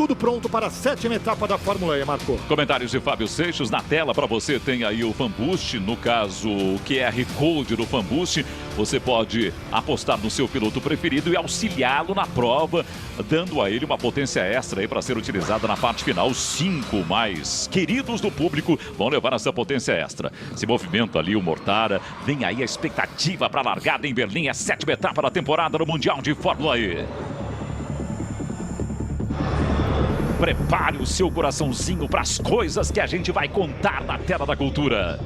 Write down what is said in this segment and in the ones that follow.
tudo pronto para a 7ª etapa da Fórmula E, Marco. Comentários de Fábio Seixas. Na tela para você tem aí o FanBoost, no caso o QR Code do FanBoost. Você pode apostar no seu piloto preferido e auxiliá-lo na prova, dando a ele uma potência extra aí para ser utilizada na parte final. Os 5 mais queridos do público vão levar essa potência extra. Se movimenta ali o Mortara. Vem aí a expectativa para a largada em Berlim. É a 7ª etapa da temporada no Mundial de Fórmula E. Prepare o seu coraçãozinho para as coisas que a gente vai contar na tela da cultura.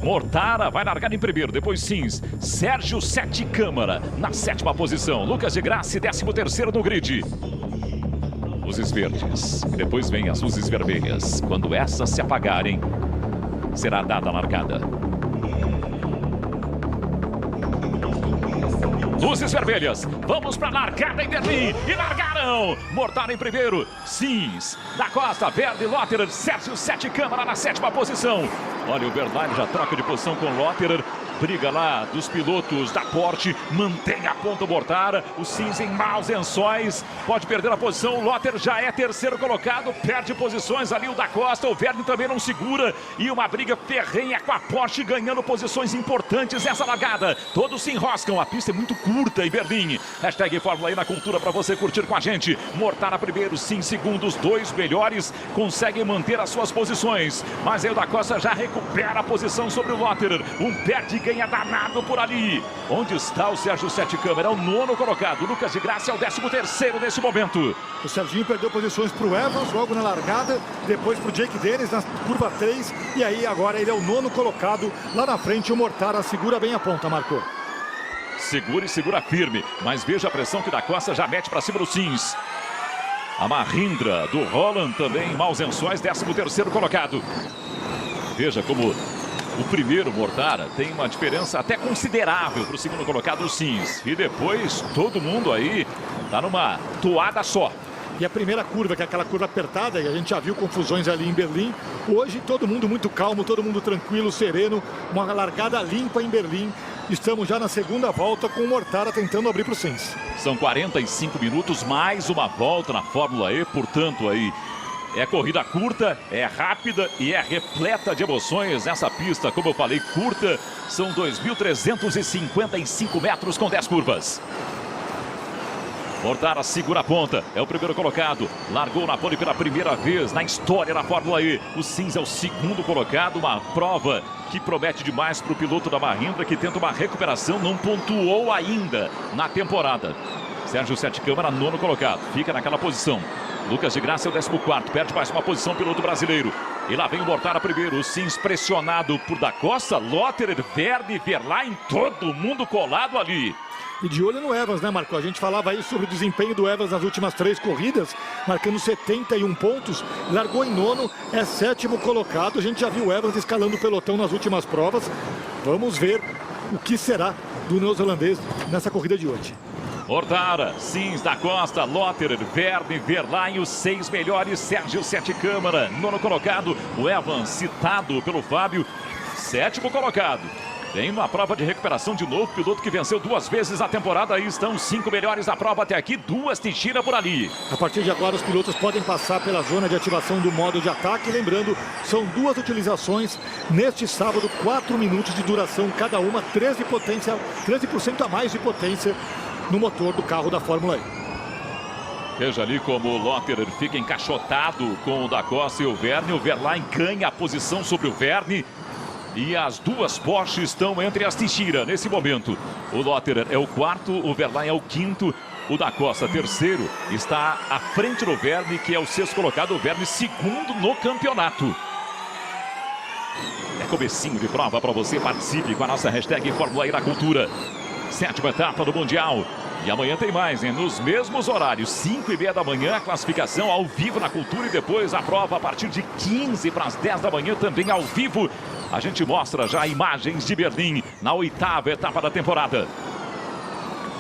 Mortara vai largar em primeiro, depois Sims. Sérgio Sete Câmara na 7ª posição. Lucas de Grassi, 13º no grid. Luzes verdes. E depois vem as luzes vermelhas. Quando essas se apagarem, será dada a largada. Luzes vermelhas, vamos para a largada em Berlim, e largaram! Mortara em primeiro, Sims, da Costa, Verde, Lotterer, Sérgio Sete Câmara na 7ª posição. Olha, o Bernard já troca de posição com Lotterer, briga lá dos pilotos da Porsche, mantém a ponta o Mortara, o Sims em maus lençóis, pode perder a posição, o Lotterer já é 3º colocado, perde posições ali o da Costa, o Verde também não segura, e uma briga ferrenha com a Porsche ganhando posições importantes nessa largada. Todos se enroscam, a pista é muito curta em Berlim. Hashtag Fórmula E na cultura para você curtir com a gente. Mortara primeiro, Sims segundo, os 2 melhores conseguem manter as suas posições, mas aí o da Costa já recupera a posição sobre o Lotterer, perde e ganha danado por ali. Onde está o Sérgio Sete Câmara? É o 9º colocado. Lucas de Grassi é o 13º nesse momento. O Serginho perdeu posições para o Evans logo na largada, depois para o Jake Dennis na curva 3, e aí agora ele é o 9º colocado. Lá na frente o Mortara segura bem a ponta, Marco. Segura e segura firme, mas veja a pressão que da Costa já mete para cima do Sims. A Mahindra do Roland também em maus lençóis, 13º colocado. Veja como o primeiro Mortara tem uma diferença até considerável para o 2º colocado, o Sims. E depois todo mundo aí tá numa toada só. E a primeira curva, que é aquela curva apertada, e a gente já viu confusões ali em Berlim. Hoje todo mundo muito calmo, todo mundo tranquilo, sereno. Uma largada limpa em Berlim. Estamos já na 2ª volta com o Mortara tentando abrir para o Sims. São 45 minutos, mais uma volta na Fórmula E, portanto aí é corrida curta, é rápida e é repleta de emoções nessa pista, como eu falei, curta. São 2.355 metros com 10 curvas. Mortara segura a ponta, é o primeiro colocado, largou na pole pela primeira vez na história da Fórmula E. O Sims é o 2º colocado, uma prova que promete demais para o piloto da Mahindra, que tenta uma recuperação, não pontuou ainda na temporada. Sérgio Sete Câmara, 9º colocado, fica naquela posição. Lucas de Grassi é o 14º, perde mais uma posição, piloto brasileiro. E lá vem o Mortara primeiro, o Sims pressionado por da Costa, Lotterer, Verde, Verlaine, todo mundo colado ali. E de olho no Evans, né, Marco? A gente falava aí sobre o desempenho do Evans nas últimas 3 corridas, marcando 71 pontos, largou em 9º, é 7º colocado. A gente já viu o Evans escalando o pelotão nas últimas provas. Vamos ver o que será do neozelandês nessa corrida de hoje. Mortara, Sims, da Costa, Lotterer, Verde, Verlaine, os 6 melhores, Sérgio Sete Câmara, 9º colocado, o Evans citado pelo Fábio, 7º colocado. Tem uma prova de recuperação de novo, piloto que venceu 2 vezes na temporada. Aí estão os 5 melhores da prova até aqui, 2 tira por ali. A partir de agora os pilotos podem passar pela zona de ativação do modo de ataque. Lembrando, são 2 utilizações neste sábado, 4 minutos de duração cada uma, 13% a mais de potência no motor do carro da Fórmula E. Veja ali como o Lotterer fica encaixotado com o da Costa e o Verne. O Verlaine ganha a posição sobre o Verne. E as 2 Porsche estão entre as Teixeira nesse momento. O Lotterer é o 4º, o Verlaine é o 5º. O da Costa, 3º, está à frente do Verne, que é o 6º colocado. O Verne, 2º no campeonato. É comecinho de prova para você. Participe com a nossa hashtag Fórmula E na cultura. 7ª etapa do Mundial. E amanhã tem mais, hein? Nos mesmos horários, 5h30 da manhã, a classificação ao vivo na cultura. E depois a prova a partir de 15 para as 10 da manhã, também ao vivo. A gente mostra já imagens de Berlim na 8ª etapa da temporada.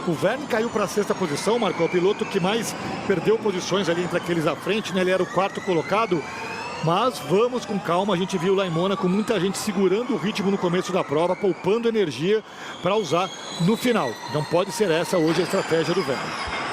O Verne caiu para a 6ª posição, marcou o piloto que mais perdeu posições ali entre aqueles à frente, né? Ele era o 4º colocado. Mas vamos com calma, a gente viu lá em Mônaco muita gente segurando o ritmo no começo da prova, poupando energia para usar no final. Não pode ser essa hoje a estratégia do Verne.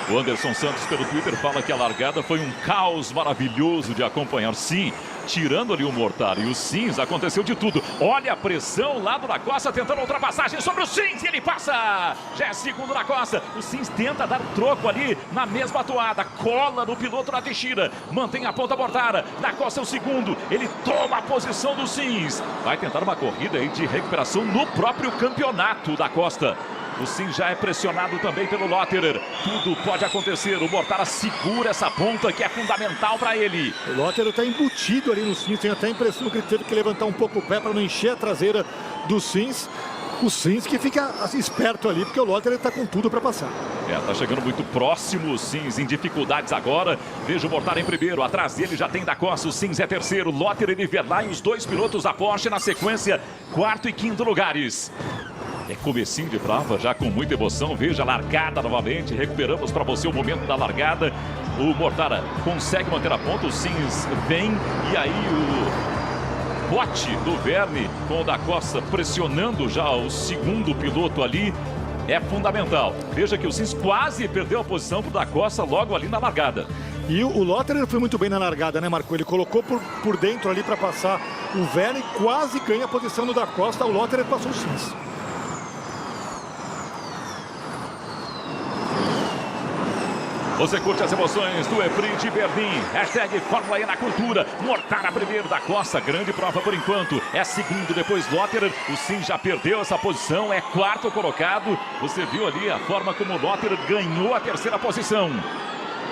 O Anderson Santos pelo Twitter fala que a largada foi um caos maravilhoso de acompanhar. Sim, tirando ali o Mortara e o Sims, aconteceu de tudo. Olha a pressão lá do Da Costa tentando ultrapassagem sobre o Sims e ele passa. Já é segundo da Costa. O Sims tenta dar troco ali na mesma toada. Cola no piloto da Teixeira. Mantém a ponta Mortara. Da Costa é o segundo. Ele toma a posição do Sims. Vai tentar uma corrida aí de recuperação no próprio campeonato da Costa. O Sims já é pressionado também pelo Lotterer. Tudo pode acontecer. O Mortara segura essa ponta que é fundamental para ele. O Lotterer está embutido ali no Sims. Tem até a impressão que ele teve que levantar um pouco o pé para não encher a traseira do Sims. O Sims que fica esperto ali, porque o Lotterer está com tudo para passar. Tá chegando muito próximo o Sims, em dificuldades agora. Veja o Mortara em primeiro, atrás dele já tem Da Costa, o Sims é terceiro. Lotterer e Verlaine, os dois pilotos da Porsche na sequência, quarto e quinto lugares. É comecinho de prova, já com muita emoção. Veja a largada novamente. Recuperamos para você o momento da largada. O Mortara consegue manter a ponta. O Sims vem e aí o bote do Verne com o Da Costa pressionando já o segundo piloto ali. É fundamental. Veja que o Sims quase perdeu a posição para o Da Costa logo ali na largada. E o Lotterer foi muito bem na largada, né, Marco? Ele colocou por dentro ali para passar o Verne, quase ganha a posição do Da Costa. O Lotterer passou o Sims. Você curte as emoções do EPRI de Berlim. Hashtag Fórmula E na cultura. Mortara primeiro, Da Costa. Grande prova por enquanto. É segundo, depois Lotterer. O Sims já perdeu essa posição. É quarto colocado. Você viu ali a forma como o Lotterer ganhou a terceira posição.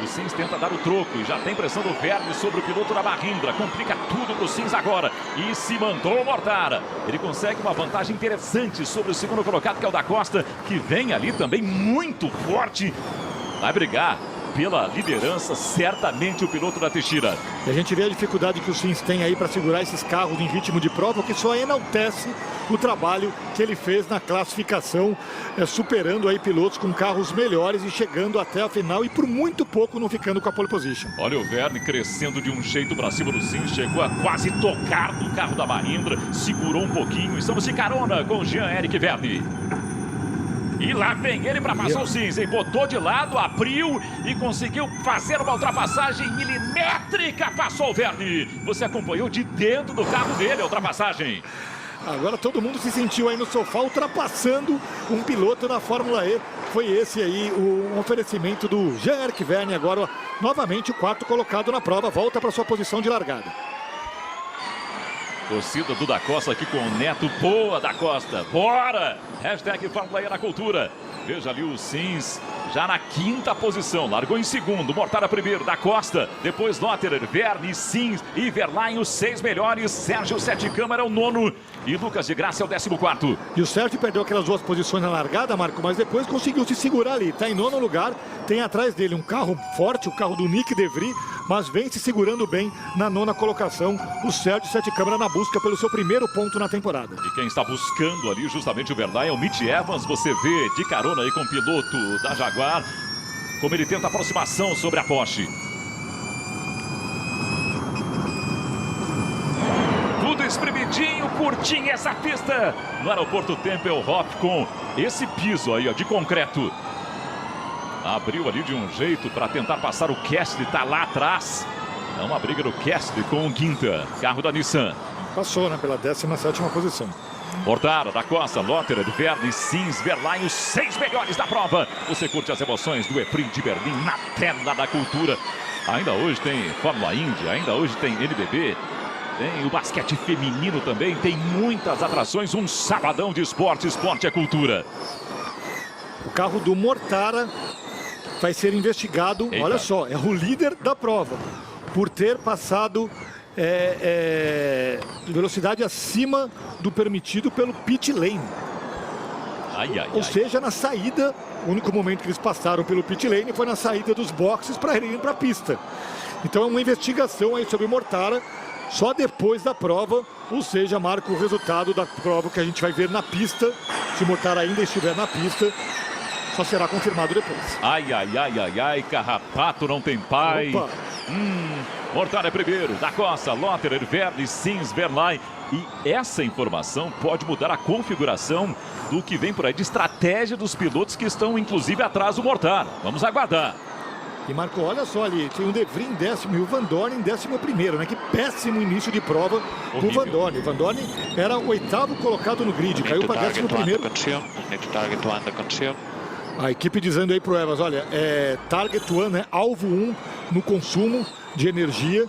O Sims tenta dar o troco e já tem pressão do Verne sobre o piloto da Mahindra. Complica tudo para o Sims agora. E se mandou o Mortara. Ele consegue uma vantagem interessante sobre o segundo colocado, que é o Da Costa, que vem ali também muito forte. Vai brigar pela liderança, certamente o piloto da Teixeira. E a gente vê a dificuldade que o Sims tem aí para segurar esses carros em ritmo de prova, que só enaltece o trabalho que ele fez na classificação, superando aí pilotos com carros melhores e chegando até a final e por muito pouco não ficando com a pole position. Olha o Verne crescendo de um jeito para cima do Sims, chegou a quase tocar no carro da Mahindra, segurou um pouquinho. Estamos de carona com Jean-Éric Verne. E lá vem ele para passar o Sims, hein? Botou de lado, abriu e conseguiu fazer uma ultrapassagem milimétrica. Passou o Verne. Você acompanhou de dentro do carro dele a ultrapassagem. Agora todo mundo se sentiu aí no sofá ultrapassando um piloto na Fórmula E. Foi esse aí o oferecimento do Jean-Éric Verne. Agora novamente o quarto colocado na prova. Volta para sua posição de largada. Torcida do Da Costa aqui com o Neto. Boa, Da Costa. Bora! Hashtag Fórmula E na cultura. Veja ali o Sims já na quinta posição. Largou em segundo. Mortara primeiro. Da Costa. Depois Lotterer, Verne, Sims e Verlaine. Os 6 melhores. Sérgio Sete Câmara é o nono. E Lucas de Graça é o 14º. E o Sérgio perdeu aquelas duas posições na largada, Marco, mas depois conseguiu se segurar ali. Está em nono lugar. Tem atrás dele um carro forte, o carro do Nick De Vries, mas vem se segurando bem na nona colocação. O Sérgio Sete Câmara na busca pelo seu primeiro ponto na temporada. E quem está buscando ali justamente o Verlaine é o Mitch Evans. Você vê de carona aí com o piloto da Jaguar, como ele tenta a aproximação sobre a Porsche. Tudo espremidinho, curtinho essa pista no aeroporto Tempelhof com esse piso aí ó, de concreto. Abriu ali de um jeito para tentar passar o Cassidy, tá lá atrás. É uma briga do Cassidy com o Quinta, carro da Nissan. Passou, né, pela 17ª posição. Mortara, Da Costa, Lotterer, Verne, Sims, Verlaine, os 6 melhores da prova. Você curte as emoções do EPRI de Berlim na tela da cultura. Ainda hoje tem Fórmula Indy, ainda hoje tem NBB. Tem o basquete feminino também, tem muitas atrações. Um sabadão de esporte, esporte é cultura. O carro do Mortara vai ser investigado, eita, olha só, é o líder da prova, por ter passado velocidade acima do permitido pelo pit lane. Ou seja, na saída, o único momento que eles passaram pelo pit lane foi na saída dos boxes para irem para a pista. Então é uma investigação aí sobre o Mortara, só depois da prova, ou seja, marca o resultado da prova que a gente vai ver na pista. Se o Mortara ainda estiver na pista, só será confirmado depois. Ai, ai, ai, ai, ai, carrapato não tem pai. Opa. Mortara é primeiro, da Costa, Lotterer, Verne, Sims, Verlaine. E essa informação pode mudar a configuração do que vem por aí, de estratégia dos pilotos que estão inclusive atrás do Mortara. Vamos aguardar. E Marco, olha só ali, tem o De Vries em 10º e o Van Dorn em 11º, né? Que péssimo início de prova do Van Dorn. O Van Dorn era o 8º colocado no grid, caiu para 11º. A equipe dizendo aí pro Evans, olha, Target 1, né? Alvo 1 no consumo de energia.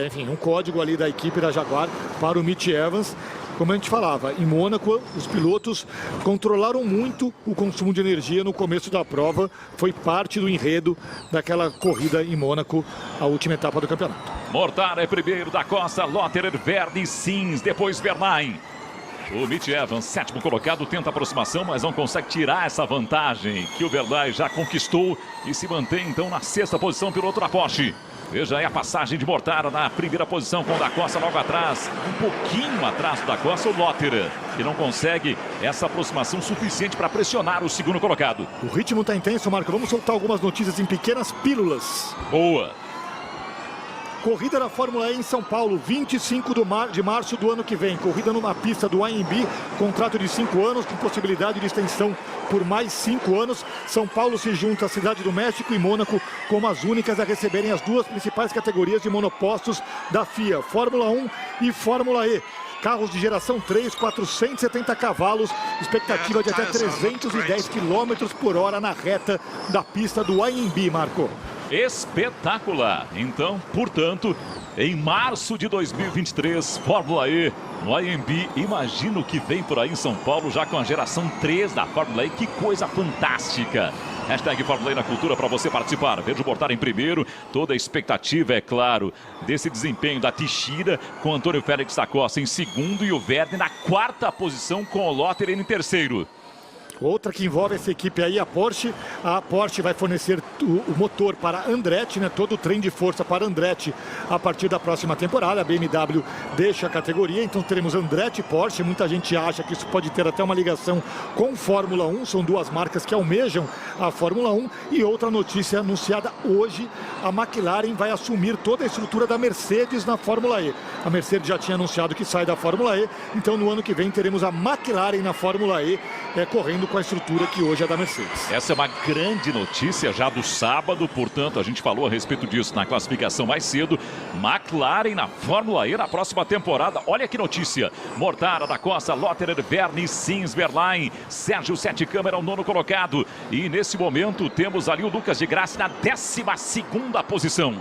Enfim, um código ali da equipe da Jaguar para o Mitch Evans. Como a gente falava, em Mônaco, os pilotos controlaram muito o consumo de energia no começo da prova. Foi parte do enredo daquela corrida em Mônaco, a última etapa do campeonato. Mortara é primeiro, da Costa, Lotterer, Verne, Sims, depois Verlaine. O Mitch Evans, 7º colocado, tenta aproximação, mas não consegue tirar essa vantagem que o Verlaine já conquistou e se mantém então na 6ª posição, piloto da Porsche. Veja aí a passagem de Mortara na primeira posição com o Da Costa logo atrás. Um pouquinho atrás do Da Costa, o Lotterer, que não consegue essa aproximação suficiente para pressionar o 2º colocado. O ritmo está intenso, Marco. Vamos soltar algumas notícias em pequenas pílulas. Boa. Corrida da Fórmula E em São Paulo, 25 de março do ano que vem. Corrida numa pista do AMB, contrato de 5 anos, com possibilidade de extensão por mais 5 anos. São Paulo se junta à Cidade do México e Mônaco como as únicas a receberem as duas principais categorias de monopostos da FIA, Fórmula 1 e Fórmula E. Carros de geração 3, 470 cavalos, expectativa de até 310 km por hora na reta da pista do AMB, Marco. Espetacular. Então, portanto, em março de 2023, Fórmula E no AMB. Imagina o que vem por aí em São Paulo, já com a geração 3 da Fórmula E. Que coisa fantástica. Hashtag Fórmula E na cultura para você participar. Veja o Mortara em primeiro. Toda a expectativa, é claro, desse desempenho da Teixeira com Antônio Félix da Costa em segundo e o Verne na 4ª posição com o Lotterer em terceiro. Outra que envolve essa equipe aí, a Porsche. A Porsche vai fornecer o motor para Andretti, né? Todo o trem de força para Andretti a partir da próxima temporada. A BMW deixa a categoria, então teremos Andretti e Porsche. Muita gente acha que isso pode ter até uma ligação com Fórmula 1. São duas marcas que almejam a Fórmula 1. E outra notícia anunciada hoje, a McLaren vai assumir toda a estrutura da Mercedes na Fórmula E. A Mercedes já tinha anunciado que sai da Fórmula E, então no ano que vem teremos a McLaren na Fórmula E, correndo com a estrutura que hoje é da Mercedes. Essa é uma grande notícia já do sábado, portanto a gente falou a respeito disso na classificação mais cedo. McLaren na Fórmula E na próxima temporada. Olha que notícia. Mortara, Da Costa, Lotterer, Verne, Sims, Verlaine, Sérgio Sete Câmara, o 9º colocado. E nesse momento temos ali o Lucas de Grassi na 12ª posição.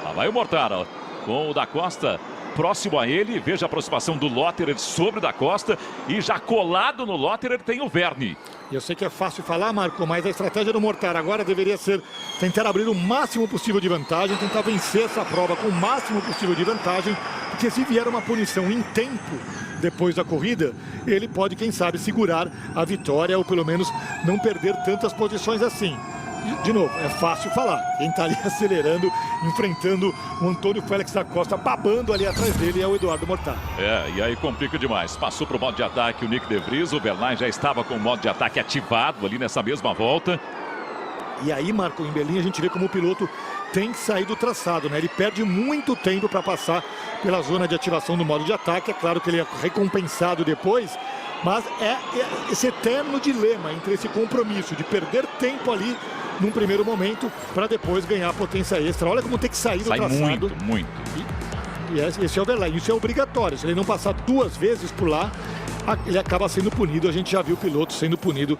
Lá vai o Mortara com o Da Costa próximo a ele. Veja a aproximação do Lotterer sobre o Da Costa. E já colado no Lotterer tem o Verne. Eu sei que é fácil falar, Marco, mas a estratégia do Mortara agora deveria ser tentar abrir o máximo possível de vantagem, tentar vencer essa prova com o máximo possível de vantagem, porque se vier uma punição em tempo depois da corrida, ele pode, quem sabe, segurar a vitória ou pelo menos não perder tantas posições assim. De novo, é fácil falar. Quem está ali acelerando, enfrentando o Antônio Félix da Costa, babando ali atrás dele, é o Eduardo Mortara. E aí complica demais. Passou para o modo de ataque o Nick De Vries. O Verlaine já estava com o modo de ataque ativado ali nessa mesma volta. E aí, Marco, em Berlim a gente vê como o piloto tem que sair do traçado, né? Ele perde muito tempo para passar pela zona de ativação do modo de ataque. É claro que ele é recompensado depois, mas é esse eterno dilema entre esse compromisso de perder tempo ali num primeiro momento para depois ganhar potência extra. Olha como tem que sair do traçado. Muito. E esse é o Verlaine, isso é obrigatório. Se ele não passar 2 vezes por lá, ele acaba sendo punido. A gente já viu o piloto sendo punido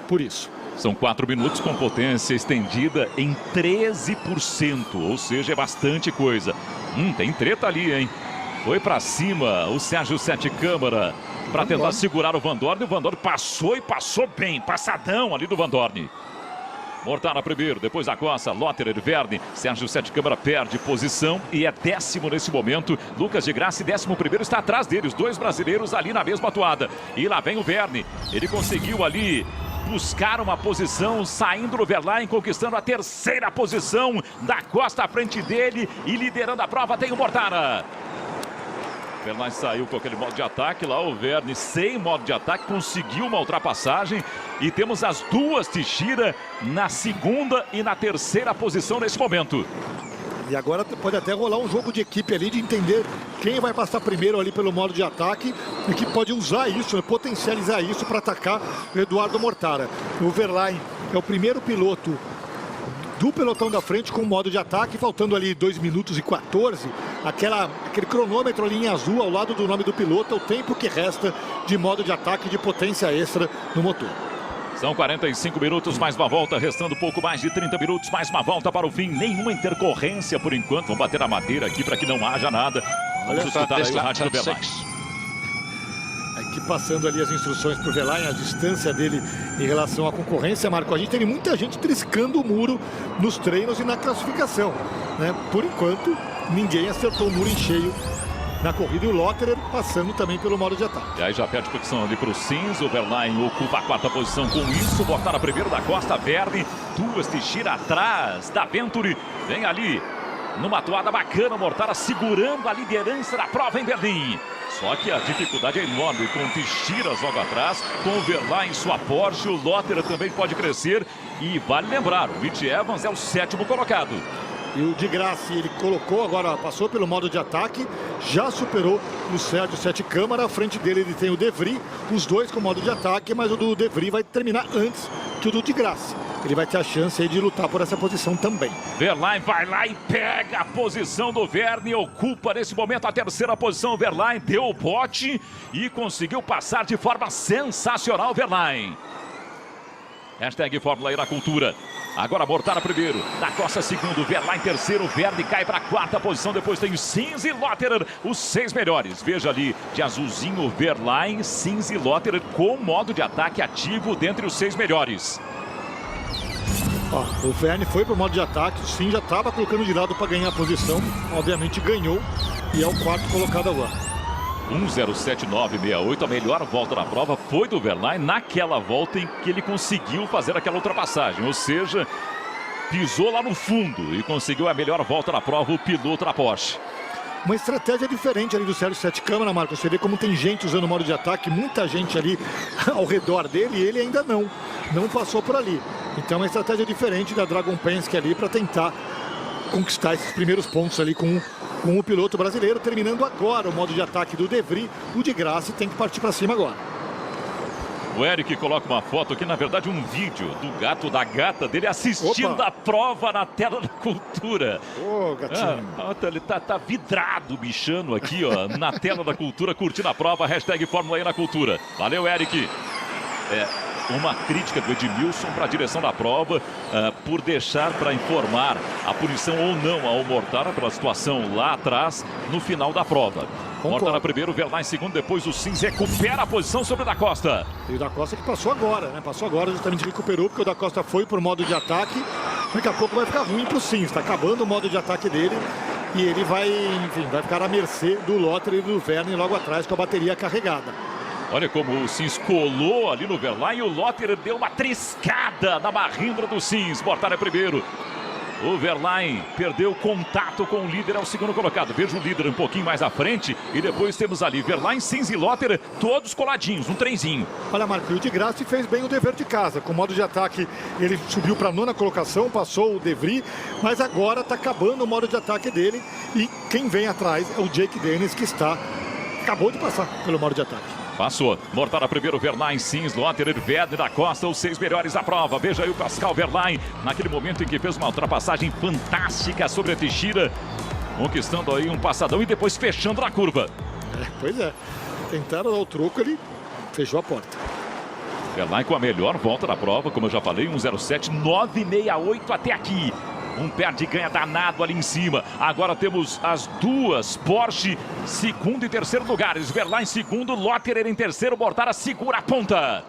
por isso. São 4 minutos com potência estendida em 13%, ou seja, é bastante coisa. Tem treta ali, hein? Foi para cima o Sérgio Sete Câmara para tentar segurar o Van Dorn. O Van Dorn passou e passou bem, passadão ali do Van Dorn. Mortara primeiro, depois Da Costa, Lotterer, Verne, Sérgio Sete Câmara perde posição e é 10º nesse momento. Lucas de Grassi, 11º, está atrás dele, os 2 brasileiros ali na mesma atuada. E lá vem o Verne, ele conseguiu ali buscar uma posição, saindo do Verlaine, conquistando a 3ª posição. Da Costa à frente dele e liderando a prova tem o Mortara. Verlaine saiu com aquele modo de ataque lá, o Verne sem modo de ataque conseguiu uma ultrapassagem e temos as duas Teixeira na segunda e na terceira posição nesse momento. E agora pode até rolar um jogo de equipe ali, de entender quem vai passar primeiro ali pelo modo de ataque e que pode usar isso, né, potencializar isso para atacar o Eduardo Mortara. O Verlaine é o primeiro piloto do pelotão da frente com modo de ataque, faltando ali 2 minutos e 14, aquele cronômetro ali em azul ao lado do nome do piloto, é o tempo que resta de modo de ataque de potência extra no motor. São 45 minutos, mais uma volta, restando pouco mais de 30 minutos, mais uma volta para o fim. Nenhuma intercorrência por enquanto. Vamos bater a madeira aqui para que não haja nada. Vamos escutar aí o rádio do Verlaine. Aqui passando ali as instruções para o Verlaine, a distância dele em relação à concorrência, Marco. A gente tem muita gente triscando o muro nos treinos e na classificação, né? Por enquanto, ninguém acertou o muro em cheio na corrida, e o Lotterer passando também pelo modo de ataque. E aí já perde posição ali para o Sims. O Verlaine ocupa a 4ª posição com isso. Mortara primeiro da Costa, Verne. Duas Teixeira atrás da Venturi. Vem ali numa atuada bacana. Mortara segurando a liderança da prova em Berlim. Só que a dificuldade é enorme com Teixeira logo atrás. Com o Verlaine em sua Porsche. O Lotterer também pode crescer. E vale lembrar, o Mitch Evans é o 7º colocado. E o de Grassi, ele colocou, agora passou pelo modo de ataque, já superou o Sérgio Sete Câmara. À frente dele ele tem o De Vries, os dois com modo de ataque, mas o do De Vries vai terminar antes que o do de Grassi. Ele vai ter a chance aí de lutar por essa posição também. Verlaine vai lá e pega a posição do Verne, ocupa nesse momento a 3ª posição. Verlaine deu o bote e conseguiu passar de forma sensacional, Verlaine. Hashtag Fórmula E na cultura. Agora Mortara primeiro, da Costa segundo, Verlaine terceiro, Verne cai para a 4ª posição. Depois tem o Sims e Lotterer, os 6 melhores. Veja ali, de azulzinho, Verlaine, Sims e Lotterer com modo de ataque ativo dentre os 6 melhores. Ó, o Verne foi para o modo de ataque, o Sims já estava colocando de lado para ganhar a posição. Obviamente ganhou e é o 4º colocado agora. 1:07:968, a melhor volta da prova foi do Verlaine naquela volta em que ele conseguiu fazer aquela ultrapassagem, ou seja, pisou lá no fundo e conseguiu a melhor volta da prova, o piloto da Porsche. Uma estratégia diferente ali do Sérgio Sete Câmara, Marcos. Você vê como tem gente usando o modo de ataque, muita gente ali ao redor dele, e ele ainda não passou por ali. Então é uma estratégia diferente da Dragon Penske ali para tentar conquistar esses primeiros pontos ali com o piloto brasileiro. Terminando agora o modo de ataque do De Vries, o de Grassi tem que partir para cima agora. O Eric coloca uma foto aqui, na verdade um vídeo do gato, da gata dele assistindo a prova na tela da cultura. Ô, gatinho. Ele tá vidrado, bichano aqui, ó, na tela da cultura, curtindo a prova. Hashtag Fórmula E na cultura. Valeu, Eric. Uma crítica do Edmilson para a direção da prova por deixar para informar a punição ou não ao Mortara pela situação lá atrás no final da prova. Mortara primeiro, Verlaine segundo, depois o Sims recupera a posição sobre o da Costa. E o da Costa que passou agora, né? Passou agora, justamente recuperou, porque o da Costa foi por modo de ataque. Daqui a pouco vai ficar ruim para o Sims, está acabando o modo de ataque dele. E ele vai, enfim, vai ficar à mercê do Lotterer e do Verne logo atrás com a bateria carregada. Olha como o Sims colou ali no Verlaine e o Lotterer deu uma triscada na barrimbra do Sims. Mortara é primeiro. O Verlaine perdeu contato com o líder, é o 2º colocado. Veja o líder um pouquinho mais à frente. E depois temos ali Verlaine, Sims e Lotterer, todos coladinhos, um trenzinho. Olha, Marco, o de Grassi fez bem o dever de casa. Com o modo de ataque, ele subiu para a 9ª colocação, passou o De Vries, mas agora está acabando o modo de ataque dele. E quem vem atrás é o Jake Dennis, que acabou de passar pelo modo de ataque. Passou. Mortara primeiro, Verlaine, Sims, Lotterer, Verne da Costa, os 6 melhores da prova. Veja aí o Pascal Verlaine, naquele momento em que fez uma ultrapassagem fantástica sobre a Teixeira, conquistando aí um passadão e depois fechando na curva. Pois é. Tentaram dar o troco, ele fechou a porta. Verlaine com a melhor volta da prova, como eu já falei, 1:07:968 até aqui. Um perde e ganha danado ali em cima. Agora temos as duas Porsche, 2º e 3º lugares. Verlaine segundo, Lotterer em terceiro. Mortara segura a ponta.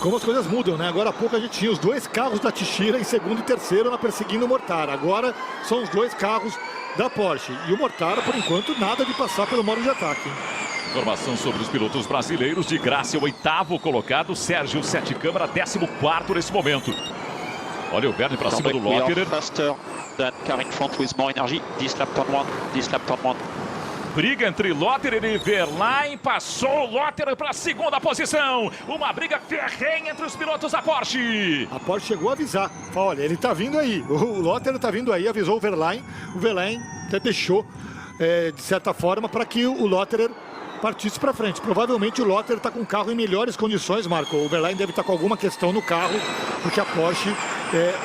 Como as coisas mudam, né? Agora há pouco a gente tinha os 2 carros da Teixeira em 2º e 3º perseguindo o Mortara. Agora são os 2 carros da Porsche. E o Mortara, por enquanto, nada de passar pelo modo de ataque. Informação sobre os pilotos brasileiros. De Grassi, o 8º colocado. Sérgio Sete Câmara, 14º nesse momento. Olha o Verne para cima do Lotterer. Briga entre Lotterer e Verlaine, passou o Lotterer para a segunda posição. Uma briga ferrenha entre os pilotos da Porsche. A Porsche chegou a avisar. Olha, ele tá vindo aí. O Lotterer tá vindo aí, avisou o Verlaine. O Verlaine até deixou, de certa forma, para que o Lotterer partisse para frente. Provavelmente o Lotterer está com o carro em melhores condições, Marco. O Verlaine deve estar com alguma questão no carro, porque a Porsche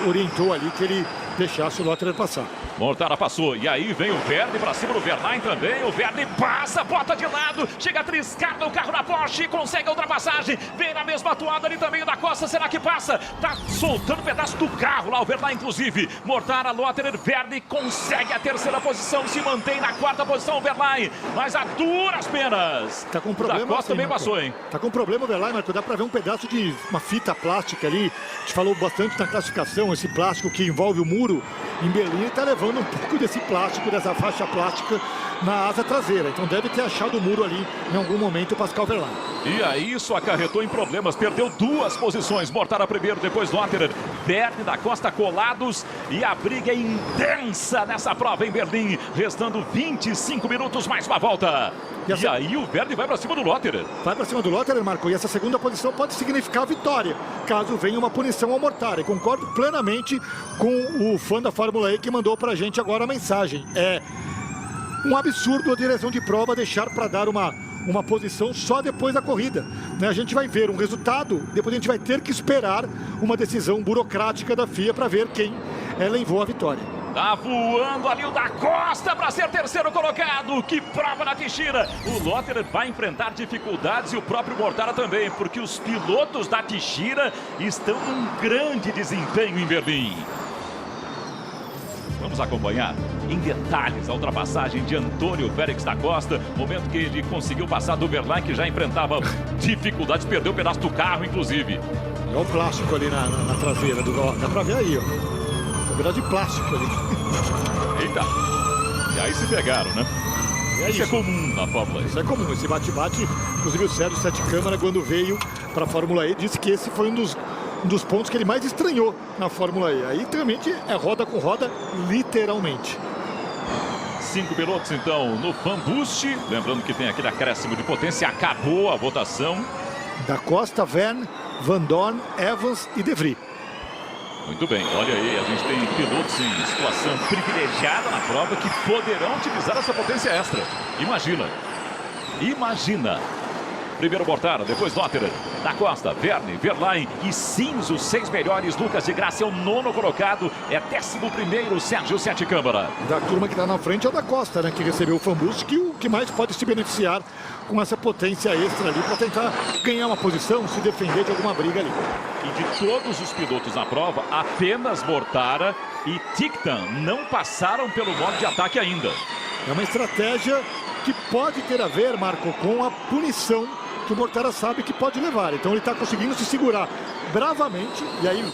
orientou ali que ele deixasse o Lotterer passar. Mortara passou, e aí vem o Verdi para cima do Verlaine também. O Verdi passa, bota de lado, chega triscado o carro da Porsche, consegue a ultrapassagem. Vem na mesma atuada ali também o da Costa, será que passa? Tá soltando pedaço do carro lá, o Verlaine inclusive. Mortara, Lotterer, Verdi consegue a terceira posição, se mantém na quarta posição o Verlaine, mas a duras penas. Tá com problema. Da Costa também passou, hein? Tá com problema o Verlaine, Marco. Dá para ver um pedaço de uma fita plástica ali. A gente falou bastante na classificação, esse plástico que envolve o muro em Berlim, tá levando um pouco desse plástico, dessa faixa plástica na asa traseira. Então deve ter achado o muro ali em algum momento o Pascal Verlaine. E aí isso acarretou em problemas, perdeu duas posições. Mortara primeiro, depois Lotterer, Verdi da Costa colados, e a briga é intensa nessa prova em Berlim, restando 25 minutos mais uma volta. E aí o Verdi vai para cima do Lotterer. Vai para cima do Lotterer, Marco, e essa segunda posição pode significar a vitória, caso venha uma punição ao Mortara. E concordo plenamente com o fã da Fórmula E que mandou pra gente agora a mensagem. É um absurdo a direção de prova deixar para dar uma posição só depois da corrida, né? A gente vai ver um resultado, depois a gente vai ter que esperar uma decisão burocrática da FIA para ver quem levou a vitória. Tá voando ali o da Costa para ser terceiro colocado. Que prova na Teixeira. O Lotterer vai enfrentar dificuldades e o próprio Mortara também, porque os pilotos da Teixeira estão em grande desempenho em Berlim. Vamos acompanhar em detalhes a ultrapassagem de Antônio Félix da Costa. Momento que ele conseguiu passar do Verlaine, que já enfrentava dificuldades, perdeu um pedaço do carro, inclusive. Olha o plástico ali na traseira do Lotterer. Dá pra ver aí, ó. Um pedaço de plástico ali. Eita. E aí se pegaram, né? Isso é comum na Fórmula E. Isso é comum, esse bate-bate. Inclusive o Sérgio Sete Câmara, quando veio para a Fórmula E, disse que esse foi um dos pontos que ele mais estranhou na Fórmula E. Aí realmente é roda com roda, literalmente. 5 pilotos então no Fan Boost. Lembrando que tem aquele acréscimo de potência. Acabou a votação. Da Costa, Verne, Van Dorn, Evans e De Vries. Muito bem, olha aí, a gente tem pilotos em situação privilegiada na prova que poderão utilizar essa potência extra. Imagina. Primeiro Mortara, depois Lotterer, da Costa, Verne, Verlaine e Sims, os 6 melhores. Lucas de Graça é o 9º colocado, é 11º Sérgio Sete Câmara. Da turma que está na frente é o da Costa, né, que recebeu o Fan Boost, que o que mais pode se beneficiar com essa potência extra ali para tentar ganhar uma posição, se defender de alguma briga ali. E de todos os pilotos na prova, apenas Mortara e Ticktan não passaram pelo modo de ataque ainda. É uma estratégia que pode ter a ver, Marco, com a punição que o Mortara sabe que pode levar. Então ele está conseguindo se segurar bravamente, e aí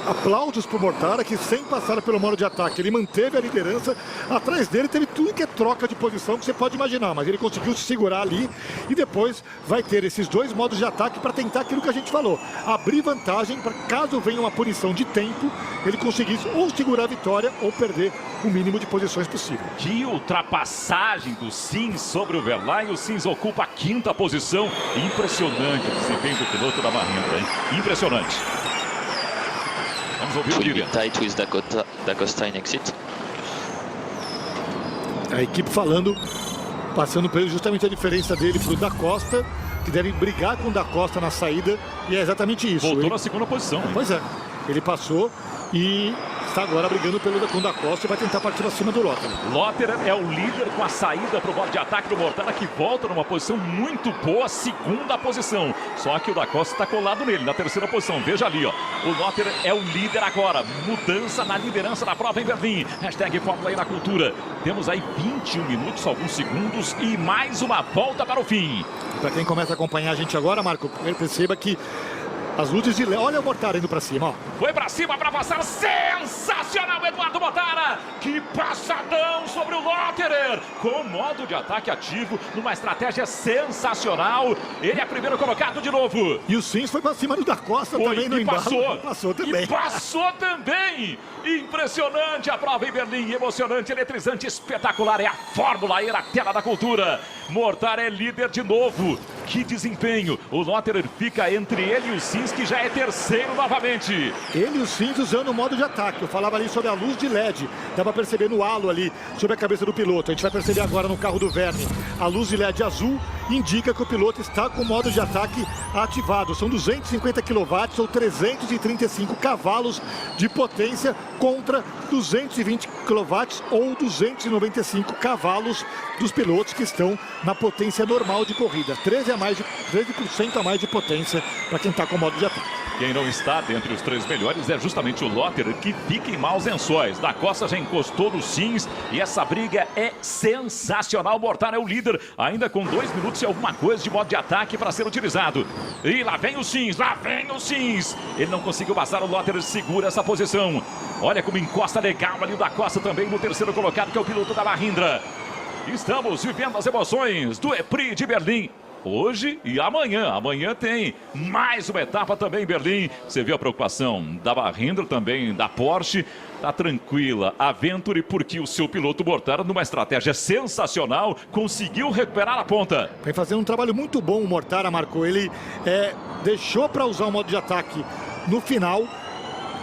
aplausos para o Mortara, que sem passar pelo modo de ataque, ele manteve a liderança. Atrás dele teve tudo que é troca de posição que você pode imaginar, mas ele conseguiu se segurar ali e depois vai ter esses 2 modos de ataque para tentar aquilo que a gente falou, abrir vantagem para caso venha uma punição de tempo, ele conseguisse ou segurar a vitória ou perder o mínimo de posições possível. Que ultrapassagem do Sims sobre o Verlaine. O Sims ocupa a 5ª posição. Impressionante o desempenho do piloto da Mahindra, hein? Impressionante. Vamos ouvir o líder. Tight with Da Costa in exit. A equipe falando, passando por ele justamente a diferença dele para o Da Costa, que deve brigar com o Da Costa na saída, e é exatamente isso. Voltou na 2ª posição. Hein? Pois é, ele passou e está agora brigando com o Da Costa e vai tentar partir acima do Lotterer. Lotterer é o líder com a saída para o modo de ataque do Mortara, que volta numa posição muito boa, 2ª posição. Só que o Da Costa está colado nele, na 3ª posição. Veja ali, ó. O Lotterer é o líder agora. Mudança na liderança da prova em Berlim. Hashtag Fórmula E na cultura. Temos aí 21 minutos, alguns segundos e mais uma volta para o fim. Para quem começa a acompanhar a gente agora, Marco, perceba que as luzes de... Olha o Mortara indo para cima, ó. Foi para cima para passar. Sensacional, Eduardo Mortara. Mortara. Que passadão sobre o Lotterer. Com modo de ataque ativo, numa estratégia sensacional. Ele é primeiro colocado de novo. E o Sims foi pra cima do da Costa também no embalo. Passou também. E passou também. Impressionante a prova em Berlim. Emocionante, eletrizante, espetacular. É a Fórmula E na tela da cultura. Mortara é líder de novo. Que desempenho. O Lotterer fica entre ele e o Sims, que já é terceiro novamente. Ele e o Sims usando o modo de ataque. Eu falava ali sobre a luz de LED. Dá pra perceber no halo ali, sobre a cabeça do piloto. A gente vai perceber agora no carro do Verne. A luz de LED azul indica que o piloto está com o modo de ataque ativado. São 250 kW ou 335 cavalos de potência contra 220 kW ou 295 cavalos dos pilotos que estão na potência normal de corrida. 13% a mais de potência para quem está com o modo de ataque. Quem não está dentre os três melhores é justamente o Lotterer, que fica em maus lençóis. Da Costa já encostou no Sims e essa briga é sensacional. Mortara é o líder, ainda com 2 minutos e alguma coisa de modo de ataque para ser utilizado. E lá vem o Sims, Ele não conseguiu passar, o Lotterer segura essa posição. Olha como encosta legal ali o da Costa também no terceiro colocado, que é o piloto da Mahindra. Estamos vivendo as emoções do EPRI de Berlim. Hoje e amanhã. Amanhã tem mais uma etapa também em Berlim. Você viu a preocupação da Mahindra, também da Porsche. Tá tranquila a Venturi, porque o seu piloto Mortara, numa estratégia sensacional, conseguiu recuperar a ponta. Vem fazendo um trabalho muito bom o Mortara, Marco. Ele deixou para usar o modo de ataque no final.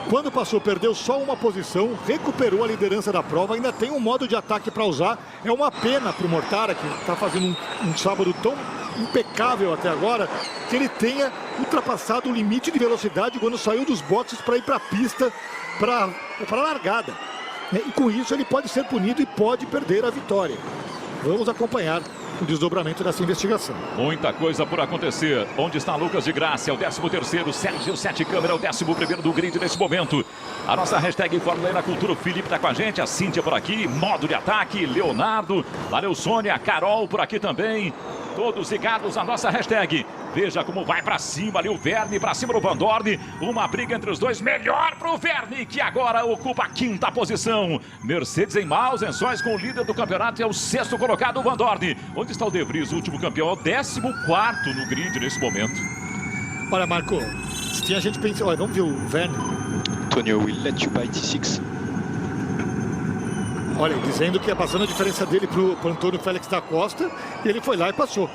Quando passou, perdeu só uma posição, recuperou a liderança da prova, ainda tem um modo de ataque para usar. É uma pena para o Mortara, que está fazendo um sábado tão impecável até agora, que ele tenha ultrapassado o limite de velocidade quando saiu dos boxes para ir para a pista, para a largada. E com isso ele pode ser punido e pode perder a vitória. Vamos acompanhar o desdobramento dessa investigação. Muita coisa por acontecer. Onde está Lucas de Graça? É o 13º, Sérgio Sete Câmara é o 11º do grid nesse momento. A nossa hashtag Fórmula E na Cultura, o Felipe está com a gente, a Cíntia por aqui, modo de ataque, Leonardo, valeu Sônia, Carol por aqui também. Todos ligados à nossa hashtag. Veja como vai pra cima ali o Verne, pra cima do Van Dorn. Uma briga entre os dois, melhor pro Verne, que agora ocupa a 5ª posição. Mercedes em maus lençóis com o líder do campeonato, é o 6º colocado, o Van Dorn. Onde está o De Vries, o último campeão? É o 14º no grid nesse momento. Olha, Marco, se tinha gente pensando, olha, vamos ver o Verne. Antonio will let you by T6. Olha, dizendo que ia passando a diferença dele pro Antônio Félix da Costa, e ele foi lá e passou,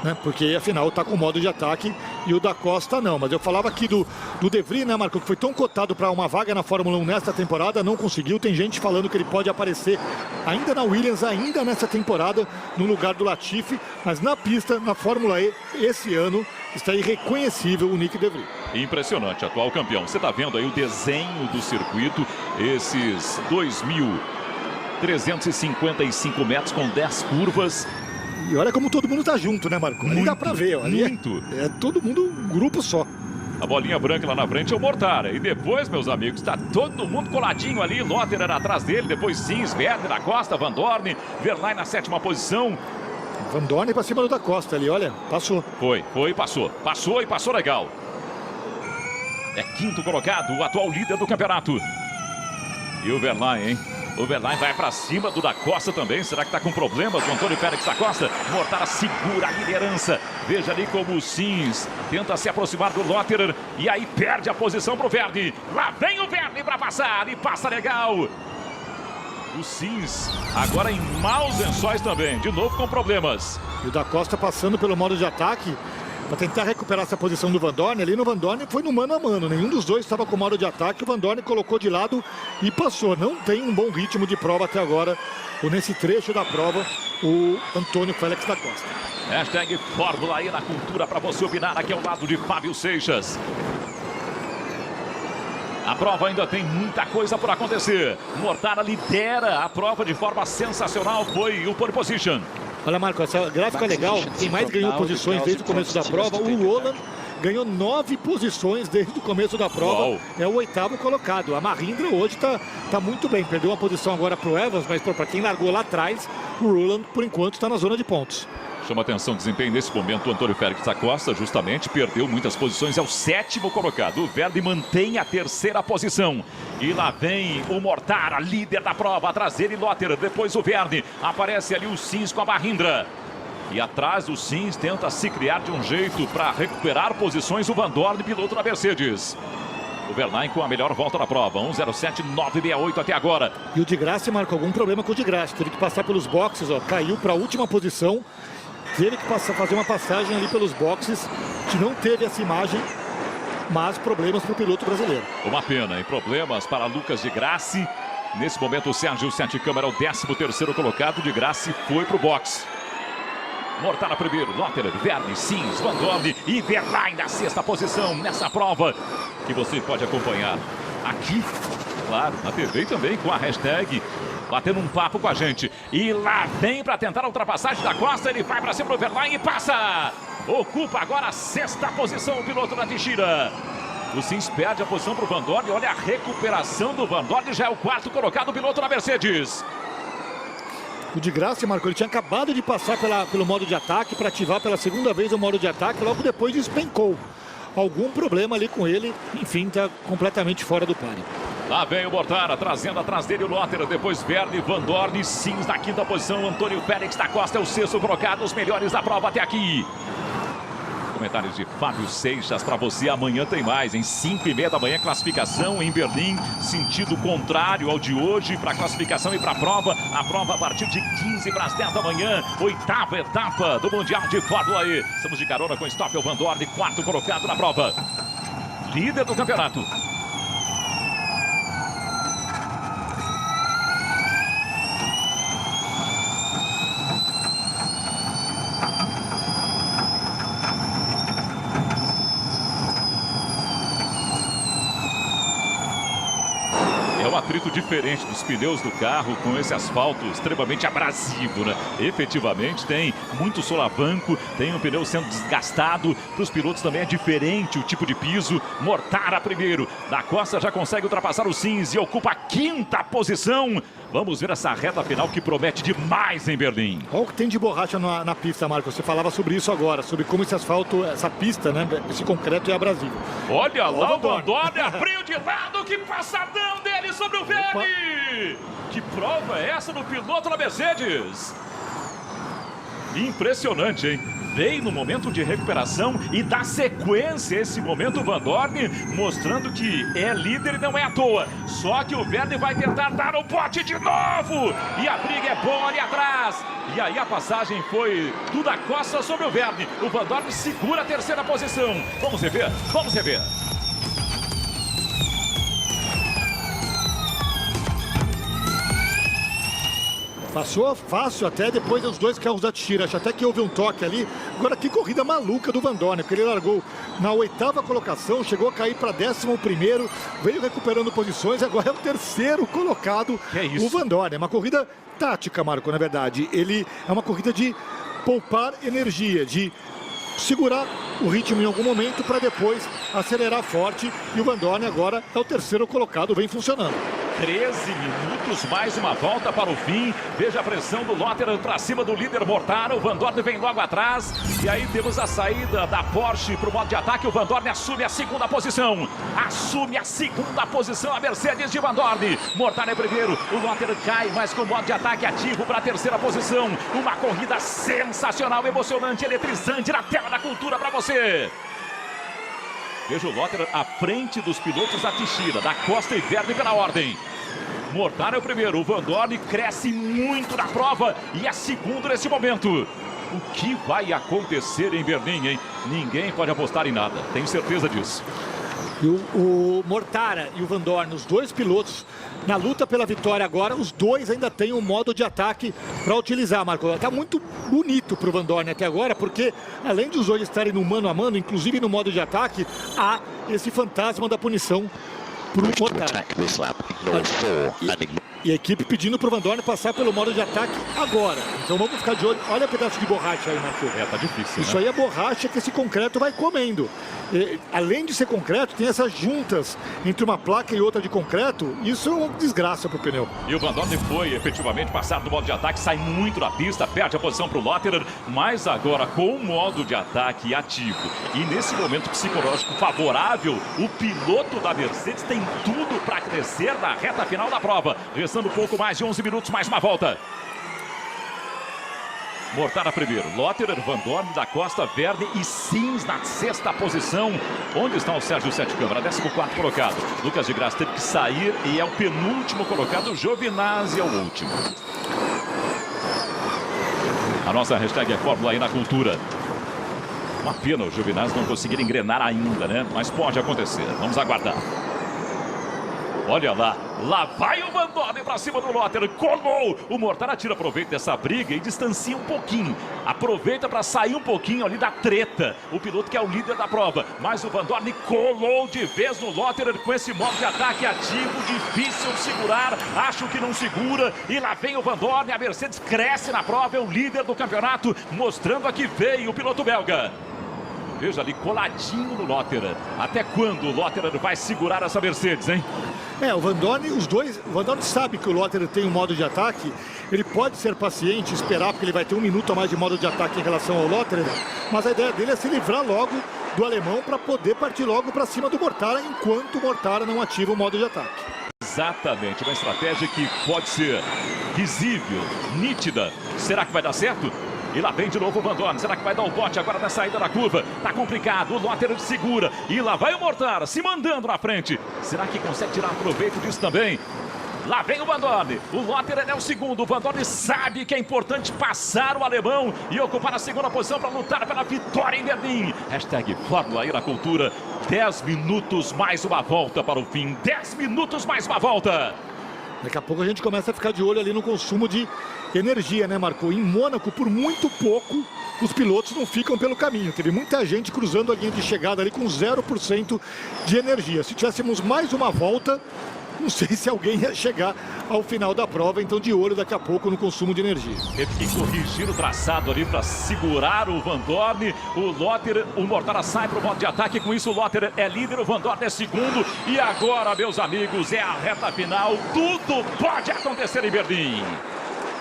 né? Porque afinal tá com modo de ataque e o da Costa não. Mas eu falava aqui do De Vries, né, Marco, que foi tão cotado para uma vaga na Fórmula 1 nesta temporada, não conseguiu. Tem gente falando que ele pode aparecer ainda na Williams, ainda nessa temporada, no lugar do Latifi, mas na pista, na Fórmula E, esse ano, está irreconhecível o Nick De Vries. Impressionante, atual campeão. Você tá vendo aí o desenho do circuito, esses 2.355 metros com 10 curvas. E olha como todo mundo tá junto, né, Marco? Ali dá pra ver, ó. Ali muito. É todo mundo um grupo só. A bolinha branca lá na frente é o Mortara. E depois, meus amigos, tá todo mundo coladinho ali. Lotterer atrás dele, depois Sims, Verne da Costa, Van Dorn, Verlaine na 7ª posição. Van Dorn pra cima do da Costa ali, olha, passou. Foi, passou. Passou e passou legal. É 5º colocado, o atual líder do campeonato. E o Verlaine, hein? O Verlaine vai pra cima do da Costa também. Será que tá com problemas o Antônio Félix da Costa? Mortara segura a liderança. Veja ali como o Sims tenta se aproximar do Lotterer. E aí perde a posição pro Verne. Lá vem o Verne pra passar e passa legal. O Sims agora em maus lençóis também. De novo com problemas. E o da Costa passando pelo modo de ataque para tentar recuperar essa posição do Van Dorn. Ali no Van Dorn foi no mano a mano. Nenhum dos dois estava com modo de ataque. O Van Dorn colocou de lado e passou. Não tem um bom ritmo de prova até agora. Ou nesse trecho da prova, o Antônio Félix da Costa. Hashtag Fórmula E na Cultura para você opinar aqui ao lado de Fábio Seixas. A prova ainda tem muita coisa por acontecer. Mortara lidera a prova de forma sensacional. Foi o pole position. Olha, Marco, essa gráfica é legal. Quem mais ganhou posições desde o começo da prova, o Roland ganhou 9 posições desde o começo da prova. Uau. É o 8º colocado. A Mahindra hoje tá muito bem. Perdeu uma posição agora para o Evans, mas para quem largou lá atrás, O Roland, por enquanto, está na zona de pontos. Chama atenção o desempenho nesse momento. O Antônio Félix da Costa justamente perdeu muitas posições. É o 7º colocado. O Verdi mantém a 3ª posição. E lá vem o Mortara, líder da prova. Atrás dele, Lotterer. Depois o Verdi. Aparece ali o Sims com a Mahindra. E atrás do Sims tenta se criar de um jeito para recuperar posições. O Van Dorn, piloto da Mercedes. O Verlaine com a melhor volta da prova. 1:07.968 até agora. E o de Grassi marcou algum problema com o de Grassi. Teve que passar pelos boxes, ó. Caiu para a última posição. Teve que fazer uma passagem ali pelos boxes, que não teve essa imagem, mas problemas para o piloto brasileiro. Uma pena, e problemas para Lucas de Grassi. Nesse momento o Sérgio Sete Câmara é o 13º colocado. De Grassi foi para o box. Mortara primeiro, Lotterer, Verdi, Sims, Van Dorn e Verlaine na 6ª posição nessa prova que você pode acompanhar aqui, claro, na TV também com a hashtag batendo um papo com a gente. E lá vem para tentar a ultrapassagem da Costa. Ele vai para cima do Verlaine e passa. Ocupa agora a 6ª posição o piloto da Teixeira. O Sims perde a posição para o Van Dorn. Olha a recuperação do Van Dorn. Já é o 4º colocado o piloto da Mercedes. O de Grassi, Marco, ele tinha acabado de passar pelo modo de ataque para ativar pela 2ª vez o modo de ataque. Logo depois despencou. Algum problema ali com ele. Enfim, está completamente fora do páreo. Lá vem o Mortara, trazendo atrás dele o Lotterer, depois Verdi, Van Dorn, Sims na 5ª posição, Antônio Félix da Costa é o 6º colocado, os melhores da prova até aqui. Comentários de Fábio Seixas para você, amanhã tem mais, em 5:30 da manhã, classificação em Berlim, sentido contrário ao de hoje para a classificação e para a prova a partir de 15 para as 10 da manhã, 8ª etapa do Mundial de Fórmula E. Estamos de carona com Stoffel Van Dorn, 4º colocado na prova, líder do campeonato. É um atrito diferente dos pneus do carro com esse asfalto extremamente abrasivo, né? Efetivamente tem muito solavanco, tem o pneu sendo desgastado. Para os pilotos também é diferente o tipo de piso. Mortara primeiro. Da Costa já consegue ultrapassar o Sims e ocupa a 5ª posição. Vamos ver essa reta final que promete demais em Berlim. Olha o que tem de borracha na pista, Marco. Você falava sobre isso agora, sobre como esse asfalto, essa pista, né? Esse concreto é abrasivo. Olha lá o Van Dorn, abriu de lado, que passadão dele sobre o Verdi. Que prova é essa do piloto da Mercedes? Impressionante, hein? Veio no momento de recuperação e dá sequência a esse momento o Van Dorn, mostrando que é líder e não é à toa. Só que o Verdi vai tentar dar o bote de novo. E a briga é boa ali atrás. E aí a passagem foi do da Costa sobre o Verdi. O Van Dorn segura a 3ª posição. Vamos rever? Vamos rever. Passou fácil até depois dos 2 carros da Teixeira. Acho até que houve um toque ali. Agora que corrida maluca do Van Dorn, porque ele largou na 8ª colocação, chegou a cair para 11º, veio recuperando posições, agora é o 3º colocado, o Van Dorn. É uma corrida tática, Marco, na verdade. Ele é uma corrida de poupar energia, de segurar o ritmo em algum momento para depois acelerar forte. E o Van Dorn agora é o 3º colocado, vem funcionando. 13 minutos, mais uma volta para o fim. Veja a pressão do Lotterer para cima do líder Mortara. O Van Dorn vem logo atrás. E aí temos a saída da Porsche para o modo de ataque. O Van Dorn assume a 2ª posição. Assume a 2ª posição a Mercedes de Van Dorn. Mortara é primeiro. O Lotterer cai, mas com o modo de ataque ativo para a 3ª posição. Uma corrida sensacional, emocionante, eletrizante na tela da cultura para você. Veja o Lotterer à frente dos pilotos da Teixeira, da Costa e Verdi pela ordem. Mortara é o primeiro, o Van Dorn cresce muito na prova e é 2º nesse momento. O que vai acontecer em Berlim, hein? Ninguém pode apostar em nada, tenho certeza disso. E o Mortara e o Van Dorn, os 2 pilotos, na luta pela vitória agora, os 2 ainda têm um modo de ataque para utilizar, Marco. Está muito bonito para o Van Dorn até agora, porque além de os 2 estarem no mano a mano, inclusive no modo de ataque, há esse fantasma da punição para o Mortara. E a equipe pedindo para o Van Dorn passar pelo modo de ataque agora. Então vamos ficar de olho. Olha o pedaço de borracha aí, Marco. Tá difícil, Isso aí é borracha que esse concreto vai comendo. E, além de ser concreto, tem essas juntas entre uma placa e outra de concreto. Isso é uma desgraça para o pneu. E o Van Dorn foi efetivamente passado do modo de ataque, sai muito da pista, perde a posição para o Lotterer, mas agora com o modo de ataque ativo. E nesse momento psicológico favorável, o piloto da Mercedes tem tudo para crescer na reta final da prova. Restando pouco mais de 11 minutos, mais uma volta. Mortara primeiro, Lotterer, Van Dorn, da Costa, Verne e Sims na sexta posição. Onde está o Sérgio Sete Câmara? 14º colocado. Lucas de Graça teve que sair e é o penúltimo colocado. Giovinazzi é o último. A nossa hashtag é Fórmula aí na cultura. Uma pena o Giovinazzi não conseguir engrenar ainda, né? Mas pode acontecer. Vamos aguardar. Olha lá, lá vai o Van Dorn para cima do Lotterer, colou! O Mortara tira proveito dessa briga e distancia um pouquinho. Aproveita para sair um pouquinho ali da treta. O piloto que é o líder da prova. Mas o Van Dorn colou de vez no Lotterer com esse modo de ataque ativo. Difícil segurar, acho que não segura. E lá vem o Van Dorn, a Mercedes cresce na prova, é o líder do campeonato, mostrando a que veio o piloto belga. Veja ali, coladinho no Lotterer. Até quando o Lotterer vai segurar essa Mercedes, hein? O Van Dorn, os dois, o Van Dorn sabe que o Lotterer tem um modo de ataque, ele pode ser paciente, esperar, porque ele vai ter 1 minuto a mais de modo de ataque em relação ao Lotterer, mas a ideia dele é se livrar logo do alemão para poder partir logo para cima do Mortara, enquanto o Mortara não ativa o modo de ataque. Exatamente, uma estratégia que pode ser visível, nítida. Será que vai dar certo? E lá vem de novo o Van Dorn. Será que vai dar o bote agora na saída da curva? Tá complicado. O Lotterer segura. E lá vai o Mortara se mandando na frente. Será que consegue tirar proveito disso também? Lá vem o Van Dorn. O Lotterer é o segundo. O Van Dorn sabe que é importante passar o alemão e ocupar a segunda posição para lutar pela vitória em Berlim. Hashtag Fórmula aí na cultura. 10 minutos mais uma volta para o fim. 10 minutos mais uma volta. Daqui a pouco a gente começa a ficar de olho ali no consumo de energia, né, Marco? Em Mônaco, por muito pouco, os pilotos não ficam pelo caminho. Teve muita gente cruzando a linha de chegada ali com 0% de energia. Se tivéssemos mais uma volta, não sei se alguém ia chegar ao final da prova. Então, de olho daqui a pouco no consumo de energia. Teve que corrigir o traçado ali para segurar o Van Dorn. O Lotterer, o Mortara sai para o modo de ataque. Com isso, o Lotterer é líder, o Van Dorn é segundo. E agora, meus amigos, é a reta final. Tudo pode acontecer em Berlim.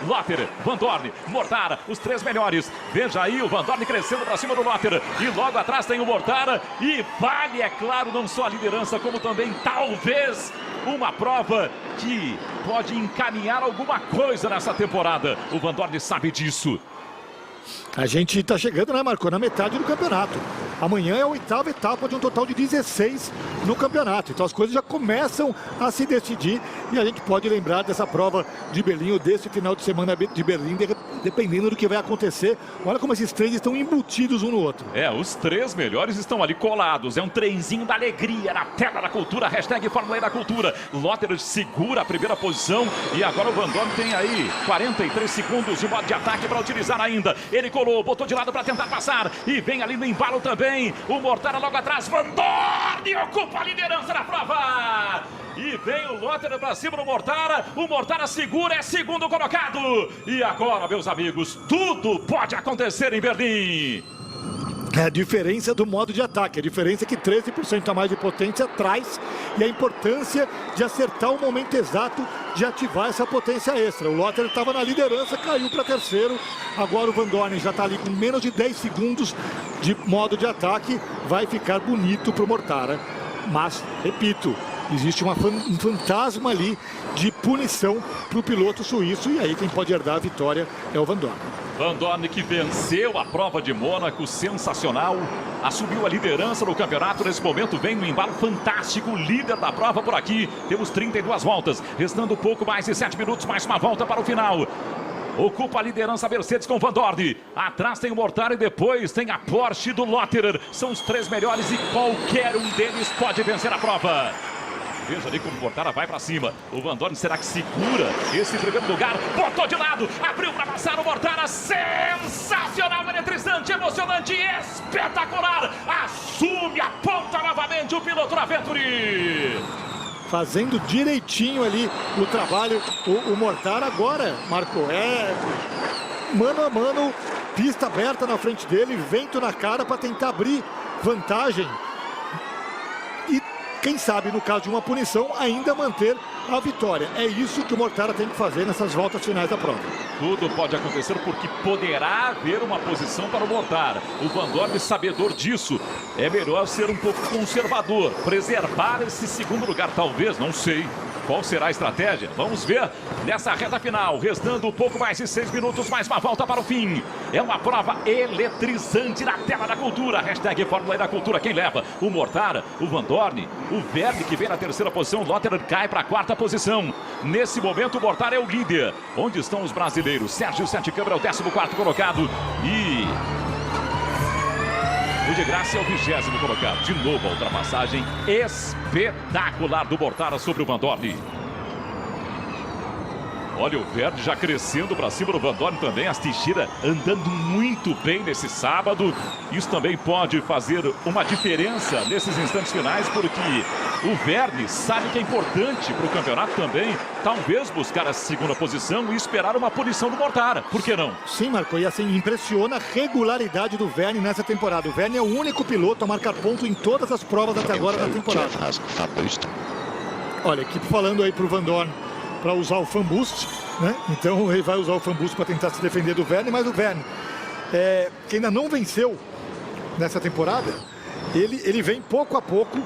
Lotterer, Van Dorn, Mortara, os 3 melhores. Veja aí o Van Dorn crescendo para cima do Lotterer. E logo atrás tem o Mortara. E vale, é claro, não só a liderança, como também, talvez, uma prova que pode encaminhar alguma coisa nessa temporada. O Van Dorn sabe disso. A gente está chegando, né, Marco, na metade do campeonato. Amanhã é a 8ª etapa de um total de 16 no campeonato. Então as coisas já começam a se decidir e a gente pode lembrar dessa prova de Berlim ou desse final de semana de Berlim, dependendo do que vai acontecer. Olha como esses três estão embutidos um no outro. Os 3 melhores estão ali colados. É um trenzinho da alegria na tela da cultura. Hashtag Fórmula E da cultura. Lotterer segura a primeira posição e agora o Van Dorn tem aí 43 segundos de modo de ataque para utilizar ainda. Ele colou, botou de lado para tentar passar e vem ali no embalo também. O Mortara logo atrás, Van Dorn ocupa a liderança na prova. E vem o Lotterer para cima do Mortara. O Mortara segura, é segundo colocado. E agora, meus amigos, tudo pode acontecer em Berlim. É a diferença do modo de ataque. A diferença é que 13% a mais de potência traz e a importância de acertar o momento exato de ativar essa potência extra. O Lotterer estava na liderança, caiu para terceiro. Agora o Van Dorn já está ali com menos de 10 segundos de modo de ataque. Vai ficar bonito para o Mortara. Mas, repito, existe um fantasma ali de punição para o piloto suíço. E aí quem pode herdar a vitória é o Van Dorn. Van Dorn que venceu a prova de Mônaco, sensacional, assumiu a liderança no campeonato, nesse momento vem no embalo fantástico, líder da prova por aqui, temos 32 voltas, restando pouco mais de 7 minutos, mais uma volta para o final. Ocupa a liderança a Mercedes com Van Dorn, atrás tem o Mortara e depois tem a Porsche do Lotterer, são os 3 melhores e qualquer um deles pode vencer a prova. Veja ali como o Mortara vai para cima. O Van Dorn será que segura esse primeiro lugar? Botou de lado, abriu para passar o Mortara. Sensacional, eletrizante, emocionante, espetacular. Assume a ponta novamente o piloto da Venturi. fazendo direitinho ali o trabalho. O Mortara agora, Marco, é mano a mano, pista aberta na frente dele, vento na cara para tentar abrir vantagem. E quem sabe, no caso de uma punição, ainda manter a vitória. É isso que o Mortara tem que fazer nessas voltas finais da prova. Tudo pode acontecer porque poderá haver uma posição para o Mortara. O Van Dorn, sabedor disso, é melhor ser um pouco conservador, preservar esse segundo lugar, talvez, não sei. Qual será a estratégia? Vamos ver nessa reta final, restando um pouco mais de 6 minutos, mais uma volta para o fim. É uma prova eletrizante na tela da cultura. Hashtag Fórmula E da Cultura. Quem leva? O Mortara, o Van Dorn, o Verne, que vem na terceira posição. O Lotterer cai para a quarta posição. Nesse momento, o Mortara é o líder. Onde estão os brasileiros? Sérgio Sete Câmara é o 14º colocado. E o de Graça é o 20º colocado. De novo a ultrapassagem espetacular do Mortara sobre o Van Dorn. Olha o Verde já crescendo para cima do Van Dorn também. As Teixeira andando muito bem nesse sábado. Isso também pode fazer uma diferença nesses instantes finais, porque o Verne sabe que é importante para o campeonato também, talvez buscar a segunda posição e esperar uma punição do Mortara. Por que não? Sim, Marco, e assim, impressiona a regularidade do Verne nessa temporada. O Verne é o único piloto a marcar ponto em todas as provas até agora na temporada. Olha, a equipe falando aí para o Van Dorn para usar o Fan Boost, né? Então ele vai usar o Fan Boost para tentar se defender do Verne, mas o Verne, que ainda não venceu nessa temporada, ele vem pouco a pouco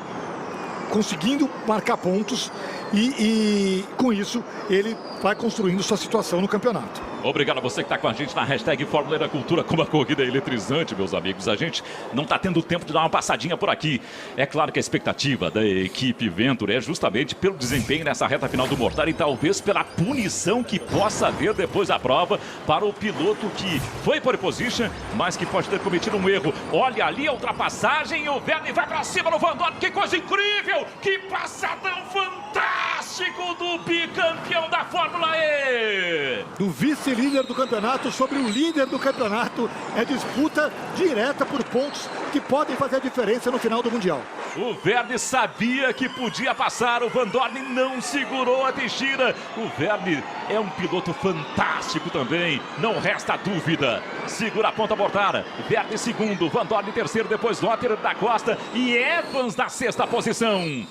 conseguindo marcar pontos e com isso ele vai construindo sua situação no campeonato. Obrigado a você que está com a gente na hashtag Fórmula E da Cultura. Como a corrida é eletrizante, meus amigos. A gente não está tendo tempo de dar uma passadinha por aqui. É claro que a expectativa da equipe Venturi é justamente pelo desempenho nessa reta final do Mortara e talvez pela punição que possa haver depois da prova para o piloto que foi pole position, mas que pode ter cometido um erro. Olha ali a ultrapassagem e o Verne vai para cima no Van Dorn. Que coisa incrível! Que passadão fantástico do bicampeão da Fórmula E! Do vice-líder do campeonato sobre o líder do campeonato. É disputa direta por pontos que podem fazer a diferença no final do Mundial. O Verne sabia que podia passar, o Van Dorn não segurou a Teixeira. O Verne é um piloto fantástico também, não resta dúvida. Segura a ponta Mortara, Verne segundo, Van Dorn terceiro, depois Lotterer da Costa e Evans na sexta posição.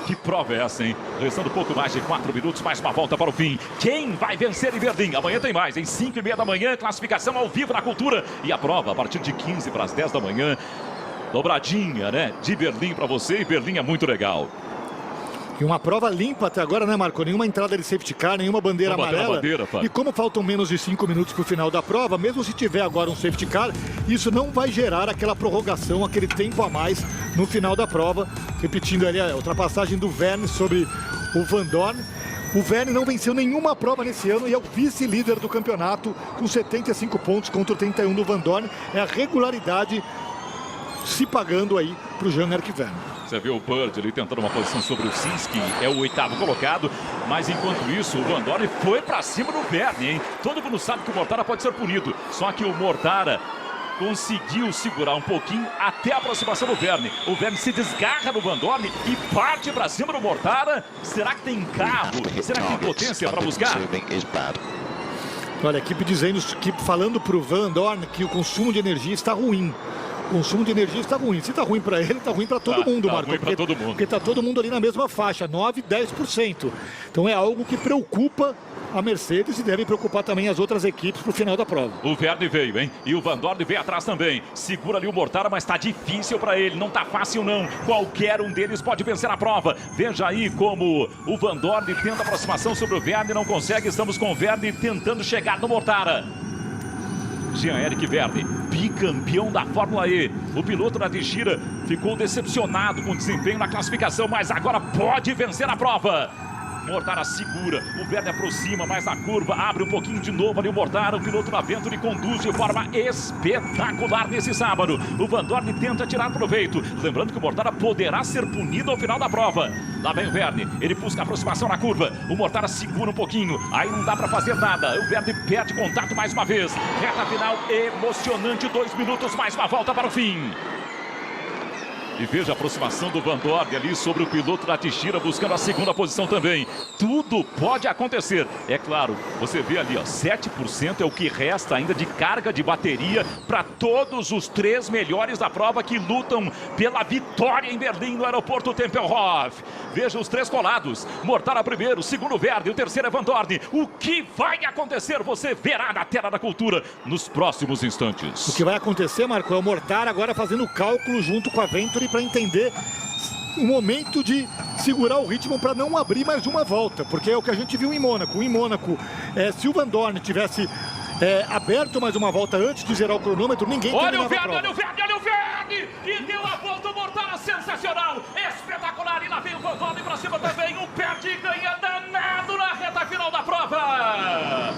Que prova é essa, hein? Restando pouco mais de 4 minutos, mais uma volta para o fim. Quem vai vencer em Berlim? Amanhã tem mais, em 5h30 da manhã, classificação ao vivo na Cultura. E a prova a partir de 15 para as 10 da manhã. Dobradinha, né? De Berlim para você, e Berlim é muito legal. E uma prova limpa até agora, né, Marco? Nenhuma entrada de safety car, nenhuma bandeira amarela. E como faltam menos de 5 minutos para o final da prova, mesmo se tiver agora um safety car, isso não vai gerar aquela prorrogação, aquele tempo a mais no final da prova. Repetindo ali a ultrapassagem do Verne sobre o Van Dorn. O Verne não venceu nenhuma prova nesse ano e é o vice-líder do campeonato com 75 pontos contra o 31 do Van Dorn. É a regularidade se pagando aí para o Jean-Eric Verne. Você viu o Bird ali tentando uma posição sobre o Sins, que é o 8º colocado. Mas enquanto isso, o Van Dorn foi para cima do Verne, hein? Todo mundo sabe que o Mortara pode ser punido. Só que o Mortara conseguiu segurar um pouquinho até a aproximação do Verne. O Verne se desgarra do Van Dorn e parte para cima do Mortara. Será que tem carro? Será que tem potência para buscar? Olha, a equipe dizendo, falando para o Van Dorn que o consumo de energia está ruim. O consumo de energia está ruim. Se está ruim para ele, está ruim para todo mundo, Marco. Porque está todo mundo ali na mesma faixa, 9%, 10%. Então é algo que preocupa a Mercedes e deve preocupar também as outras equipes para o final da prova. O Verne veio, hein? E o Van Dorn veio atrás também. Segura ali o Mortara, mas está difícil para ele. Não está fácil, não. Qualquer um deles pode vencer a prova. Veja aí como o Van Dorn tenta aproximação sobre o Verne, não consegue. Estamos com o Verne tentando chegar no Mortara. Jean-Eric Verne, bicampeão da Fórmula E. O piloto da Teixeira ficou decepcionado com o desempenho na classificação, mas agora pode vencer a prova. Mortara segura, o Verne aproxima mais na curva, abre um pouquinho de novo ali o Mortara, o piloto da Venturi conduz de forma espetacular nesse sábado. O Van Dorn tenta tirar proveito, lembrando que o Mortara poderá ser punido ao final da prova. Lá vem o Verne, ele busca aproximação na curva, o Mortara segura um pouquinho, aí não dá para fazer nada, o Verne perde contato mais uma vez. Reta final emocionante, 2 minutos, mais uma volta para o fim. E veja a aproximação do Van Dorn ali sobre o piloto da Teixeira, buscando a segunda posição também. Tudo pode acontecer. É claro, você vê ali, ó, 7% é o que resta ainda de carga de bateria para todos os 3 melhores da prova que lutam pela vitória em Berlim, no aeroporto Tempelhof. Veja os 3 colados. Mortara primeiro, o segundo Verdi, o terceiro é Van Dorn. O que vai acontecer, você verá na tela da cultura nos próximos instantes. O que vai acontecer, Marco, é o Mortara agora fazendo cálculo junto com a Venturi para entender o momento de segurar o ritmo para não abrir mais uma volta, porque é o que a gente viu em Mônaco. Em Mônaco, se o Van Dorn tivesse aberto mais uma volta antes de zerar o cronômetro, ninguém terminava a prova. Olha o Verdi! E deu a volta, o Mortara sensacional, espetacular, e lá vem o Van Dorn para cima também, um perde e ganha danado na reta final da prova.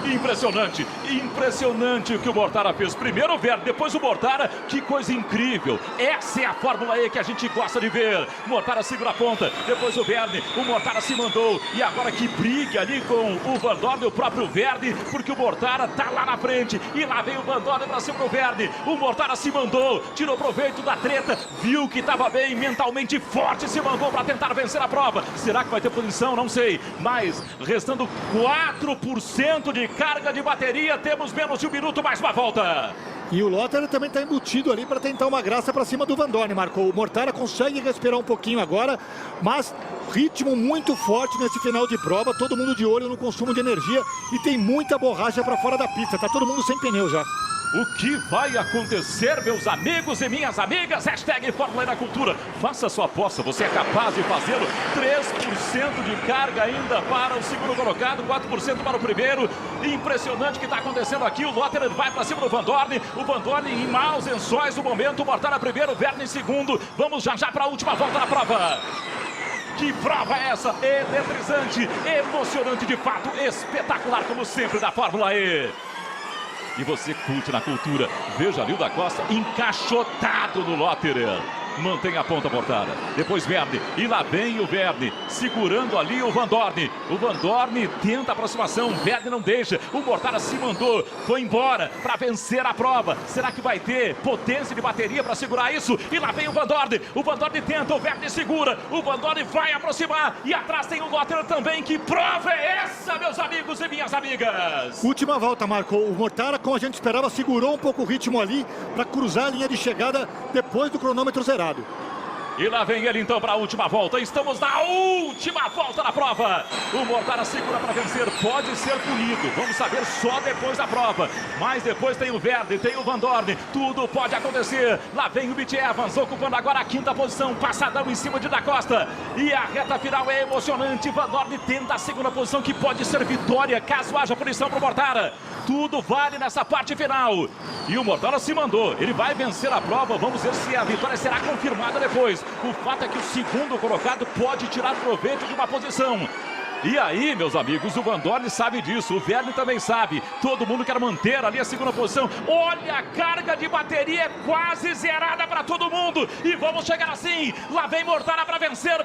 Impressionante, impressionante o que o Mortara fez. Primeiro o Verdi, depois o Mortara. Que coisa incrível. Essa é a Fórmula E que a gente gosta de ver. Mortara segura a ponta, depois o Verdi. O Mortara se mandou. E agora que briga ali com o Van Dorn e o próprio Verdi, porque o Mortara tá lá na frente. E lá vem o Van Dorn pra cima do Verdi. O Mortara se mandou, tirou proveito da treta, viu que tava bem, mentalmente forte, se mandou para tentar vencer a prova. Será que vai ter posição? Não sei. Mas restando 4% de carga de bateria, temos menos de 1 minuto, mais uma volta. E o Lotter também está embutido ali para tentar uma graça para cima do Van Dorn, Marco. O Mortara consegue respirar um pouquinho agora, mas ritmo muito forte nesse final de prova. Todo mundo de olho no consumo de energia e tem muita borracha para fora da pista. Tá todo mundo sem pneu já. O que vai acontecer, meus amigos e minhas amigas? Hashtag Fórmula E na Cultura. Faça sua aposta, você é capaz de fazê-lo. 3% de carga ainda para o segundo colocado, 4% para o primeiro. Impressionante o que está acontecendo aqui. O Lotter vai para cima do Van Dorn. O Van Dorn em maus lençóis no momento. O Mortara primeiro, o Verdi em segundo. Vamos já para a última volta da prova. Que prova é essa? Eletrizante, emocionante de fato, espetacular como sempre da Fórmula E. E você curte na cultura. Veja ali o da Costa encaixotado no Lotterer. Mantém a ponta, Mortara. Depois Verdi. E lá vem o Verdi. Segurando ali o Van Dorn. O Van Dorn tenta a aproximação. Verdi não deixa. O Mortara se mandou. Foi embora para vencer a prova. Será que vai ter potência de bateria para segurar isso? E lá vem o Van Dorn. O Van Dorn tenta. O Verdi segura. O Van Dorn vai aproximar. E atrás tem o Lotterer também. Que prova é essa, meus amigos e minhas amigas? Última volta, Marco. O Mortara, como a gente esperava, segurou um pouco o ritmo ali para cruzar a linha de chegada depois do cronômetro zerado. E lá vem ele então para a última volta. Estamos na última volta da prova. O Mortara segura para vencer. Pode ser punido. Vamos saber só depois da prova. Mas depois tem o Verdi, tem o Van Dorn. Tudo pode acontecer. Lá vem o Mitch Evans ocupando agora a 5ª posição. Passadão em cima de Da Costa. E a reta final é emocionante. Van Dorn tenta a 2ª posição, que pode ser vitória caso haja punição para o Mortara. Tudo vale nessa parte final. E o Mortara se mandou. Ele vai vencer a prova. Vamos ver se a vitória será confirmada depois. O fato é que o segundo colocado pode tirar proveito de uma posição. E aí, meus amigos, o Van Dorn sabe disso, o Verdi também sabe. Todo mundo quer manter ali a 2ª posição. Olha, a carga de bateria é quase zerada para todo mundo. E vamos chegar assim. Lá vem Mortara para vencer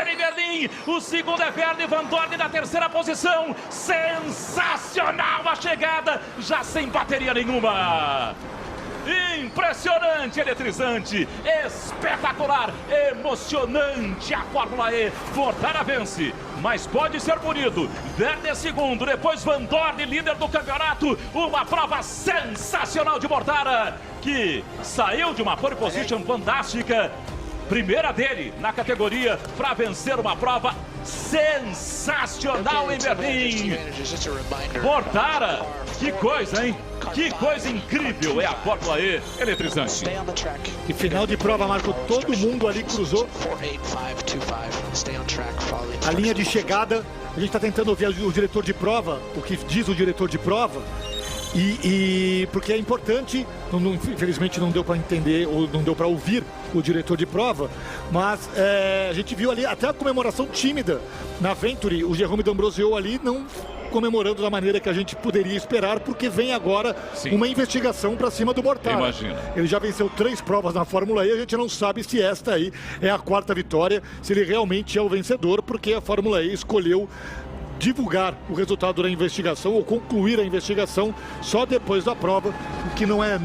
em Berlim. O segundo é Verdi, Van Dorn na 3ª posição. Sensacional a chegada, já sem bateria nenhuma. Impressionante, eletrizante, espetacular, emocionante a Fórmula E. Mortara vence, mas pode ser punido. Verdi é segundo, depois Van Dorn, líder do campeonato. Uma prova sensacional de Mortara, que saiu de uma pole position fantástica. Primeira dele na categoria para vencer uma prova sensacional em Berlim. Mortara, que coisa, hein? Que coisa incrível é a Fórmula E, eletrizante. E final de prova, Marco, todo mundo ali cruzou a linha de chegada. A gente está tentando ouvir o diretor de prova, o que diz o diretor de prova. Porque é importante, infelizmente não deu para entender ou não deu para ouvir o diretor de prova, mas a gente viu ali até a comemoração tímida na Venturi, o Jerome D'Ambrosio ali não comemorando da maneira que a gente poderia esperar, porque vem agora uma investigação para cima do Mortara. Imagina. Ele já venceu 3 provas na Fórmula E, a gente não sabe se esta aí é a 4ª vitória, se ele realmente é o vencedor, porque a Fórmula E escolheu divulgar o resultado da investigação ou concluir a investigação só depois da prova, o que não é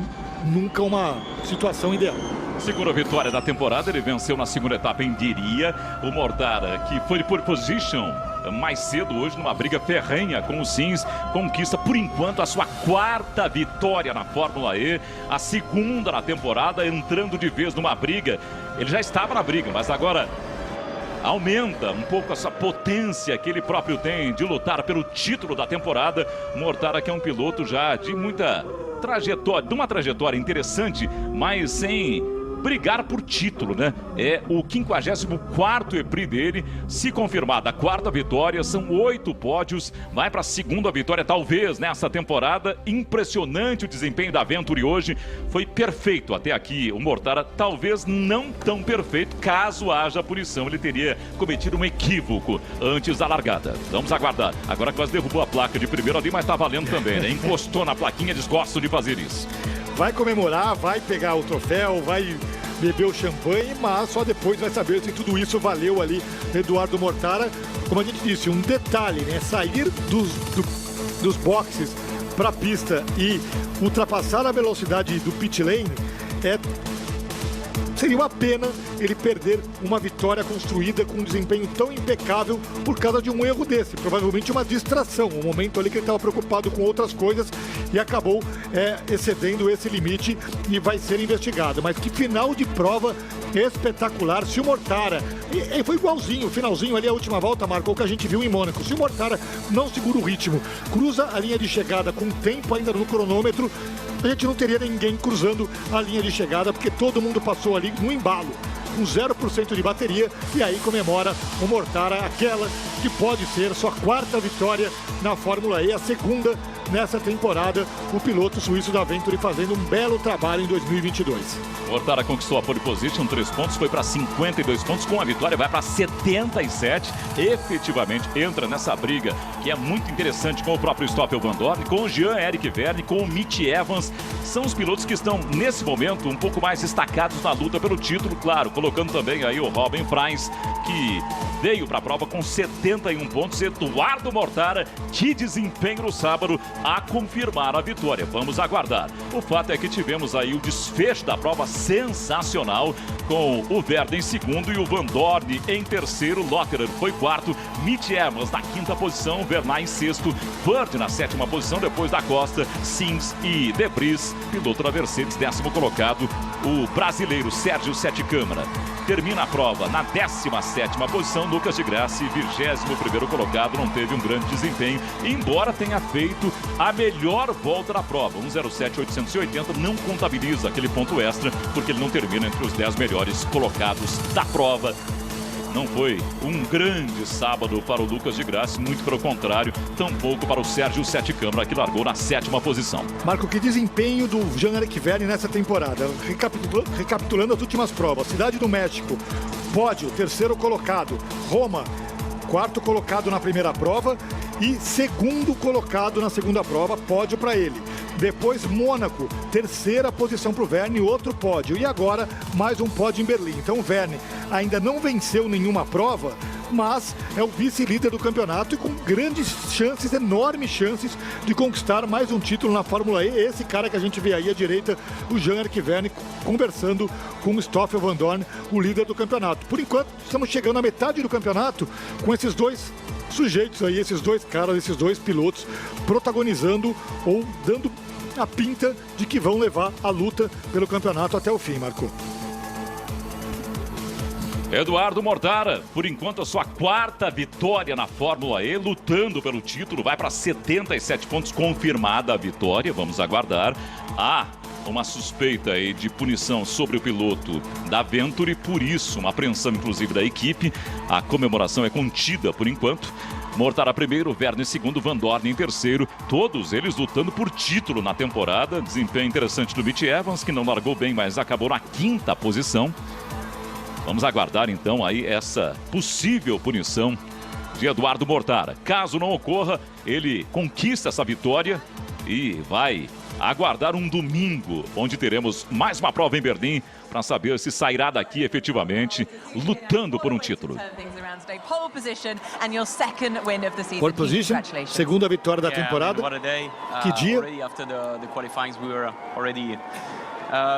nunca uma situação ideal. Segunda vitória da temporada, ele venceu na segunda etapa em Diria. O Mortara, que foi de pole position mais cedo hoje numa briga ferrenha com o Sims, conquista por enquanto a sua quarta vitória na Fórmula E, a segunda na temporada, entrando de vez numa briga. Ele já estava na briga, mas agora aumenta um pouco essa potência que ele próprio tem de lutar pelo título da temporada. Mortara, que é um piloto já de muita trajetória, de uma trajetória interessante, mas sem brigar por título, né? É o 54º EPRI dele. Se confirmada a quarta vitória, são 8 pódios. Vai para a segunda vitória, talvez, nessa temporada. Impressionante o desempenho da Venturi hoje. Foi perfeito até aqui. O Mortara talvez não tão perfeito. Caso haja punição, ele teria cometido um equívoco antes da largada. Vamos aguardar. Agora quase derrubou a placa de primeiro ali, mas tá valendo também, né? Encostou na plaquinha, desgosto de fazer isso. Vai comemorar, vai pegar o troféu, vai beber o champanhe, mas só depois vai saber se tudo isso valeu ali, Eduardo Mortara. Como a gente disse, um detalhe, né? Sair dos boxes para a pista e ultrapassar a velocidade do pit lane seria uma pena ele perder uma vitória construída com um desempenho tão impecável por causa de um erro desse. Provavelmente uma distração, um momento ali que ele estava preocupado com outras coisas e acabou excedendo esse limite e vai ser investigado. Mas que final de prova espetacular. Se o Mortara, e foi igualzinho, o finalzinho ali, a última volta, marcou o que a gente viu em Mônaco. Se o Mortara não segura o ritmo, cruza a linha de chegada com tempo ainda no cronômetro, a gente não teria ninguém cruzando a linha de chegada, porque todo mundo passou ali no embalo, com 0% de bateria, e aí comemora o Mortara, aquela que pode ser sua quarta vitória na Fórmula E, a segunda nessa temporada, o piloto suíço da Venturi fazendo um belo trabalho em 2022. Mortara conquistou a pole position, 3 pontos, foi para 52 pontos, com a vitória vai para 77, efetivamente entra nessa briga, que é muito interessante, com o próprio Stoffel Vandoorne, com o Jean-Eric Vergne, com o Mitch Evans. São os pilotos que estão, nesse momento, um pouco mais destacados na luta pelo título, claro, colocando também aí o Robin Fries, que veio para a prova com 71 pontos. Eduardo Mortara, que desempenho no sábado, a confirmar a vitória. Vamos aguardar. O fato é que tivemos aí o desfecho da prova sensacional, com o Vergne em segundo e o Vandoorne em terceiro. Lotterer foi quarto, Mitch Evans na quinta posição, Vergne em sexto, Vergne na sétima posição, depois da Costa, Sims e De Vries, piloto da Mercedes, 10º colocado, o brasileiro Sérgio Sete Câmara. Termina a prova na 17ª posição, Lucas de Grassi, 21º colocado, não teve um grande desempenho, embora tenha feito a melhor volta da prova. 1:07.880 não contabiliza aquele ponto extra, porque ele não termina entre os 10 melhores colocados da prova. Não foi um grande sábado para o Lucas de Grassi, muito pelo contrário, tampouco para o Sérgio Sete Câmara, que largou na 7ª posição. Marco, que desempenho do Jean-Eric Vergne nessa temporada. Recapitulando as últimas provas: Cidade do México, pódio, 3º colocado; Roma, 4º colocado na primeira prova e 2º colocado na segunda prova, pódio para ele. Depois Mônaco, 3ª posição para o Vergne, outro pódio. E agora mais um pódio em Berlim. Então o Vergne ainda não venceu nenhuma prova, mas é o vice-líder do campeonato e com grandes chances, enormes chances de conquistar mais um título na Fórmula E. Esse cara que a gente vê aí à direita, o Jean-Eric Vergne, conversando com o Stoffel Vandoorne, o líder do campeonato. Por enquanto, estamos chegando à metade do campeonato com esses dois sujeitos aí, esses dois caras, esses dois pilotos protagonizando ou dando a pinta de que vão levar a luta pelo campeonato até o fim, Marco. Eduardo Mortara, por enquanto a sua quarta vitória na Fórmula E, lutando pelo título, vai para 77 pontos, confirmada a vitória, vamos aguardar. Uma suspeita aí de punição sobre o piloto da Venturi, por isso uma apreensão inclusive da equipe. A comemoração é contida por enquanto. Mortara primeiro, Vergne segundo, Vandoorne em terceiro, todos eles lutando por título na temporada. Desempenho interessante do Mitch Evans, que não largou bem, mas acabou na 5ª posição. Vamos aguardar então aí essa possível punição de Eduardo Mortara. Caso não ocorra, ele conquista essa vitória e vai aguardar um domingo, onde teremos mais uma prova em Berlim, para saber se sairá daqui efetivamente lutando por um título. Pole position, segunda vitória da temporada. Que dia?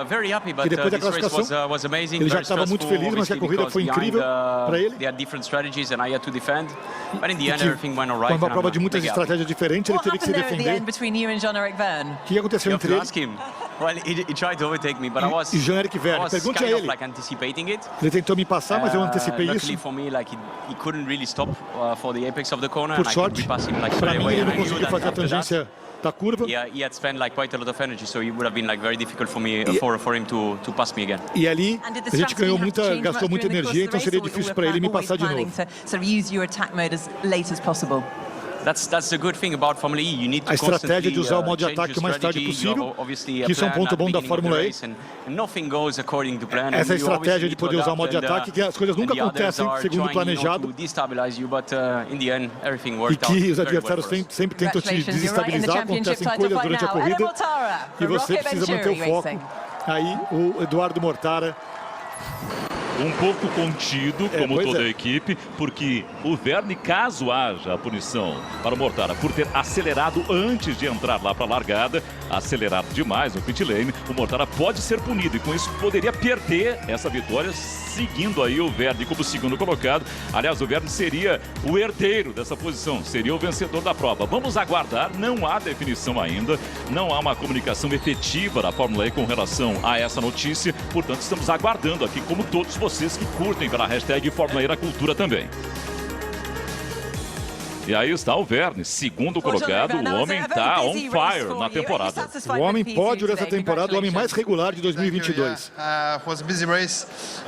Very happy, but E depois da this race classificação, was amazing. ele já Very estava muito stressful, feliz, mas que a obviously, corrida foi because incrível behind, para ele. They had different strategies and I had to defend. But in the end, Que everything went com alright. uma prova and de I'm muitas really happy. estratégias diferentes, ele What teve que se happened there at the defender. end between you and Jean-Eric Verne? O que aconteceu You have entre to ele ask him. Well, he tried to overtake me, but I was, e Jean-Eric I Verne? was Pergunte a kind of ele. like anticipating it. Ele tentou me passar, mas eu antecipei Luckily isso. for me, like he couldn't really stop for the apex of the corner, Por and I could sorte, repass him like para straight mim away. ele And não I knew conseguiu that fazer a after that, tangência da curva. yeah, he had spent like quite a lot of energy, so it would have been like very difficult for me for him to pass me again. E ali And did the a gente strategy ganhou have to muita, change gastou much muita during the course energia, of the então race, seria or difícil were para ele me always passar de planning novo. to sort of use your attack mode as late as possible? That's the good thing about Formula E. You need to A estratégia de constantly, usar o modo de change ataque your o mais tarde strategy. You possível, have obviously a que isso é um plan ponto at the bom da beginning of the Fórmula E. race, and nothing goes according to plan. Essa And you estratégia obviously de need to poder usar o modo de adapt, ataque, que as coisas nunca and the others acontecem are segundo o trying, you know, planejado, to destabilize you, but in the end, everything e worked out que os very well adversários for us. sempre tentam te Congratulations, you're right in the desestabilizar, championship acontecem title coisas fight durante a now. Edo corrida, Mortara, e for você Rocket precisa manter o Venturi foco. Racing. Aí o Eduardo Mortara, Um pouco contido, como pois toda é. a equipe, porque o Verne, caso haja a punição para o Mortara por ter acelerado antes de entrar lá para a largada, acelerado demais no pit lane, o Mortara pode ser punido e com isso poderia perder essa vitória, seguindo aí o Verne como segundo colocado. Aliás, o Verne seria o herdeiro dessa posição, seria o vencedor da prova. Vamos aguardar, não há definição ainda, não há uma comunicação efetiva da Fórmula E com relação a essa notícia, portanto estamos aguardando aqui, como todos vocês que curtem pela hashtag Fórmula E na Cultura também. E aí está o Verne, segundo colocado, o homem está on fire na temporada. o homem pódio dessa temporada, o homem mais regular de 2022. Was a busy race.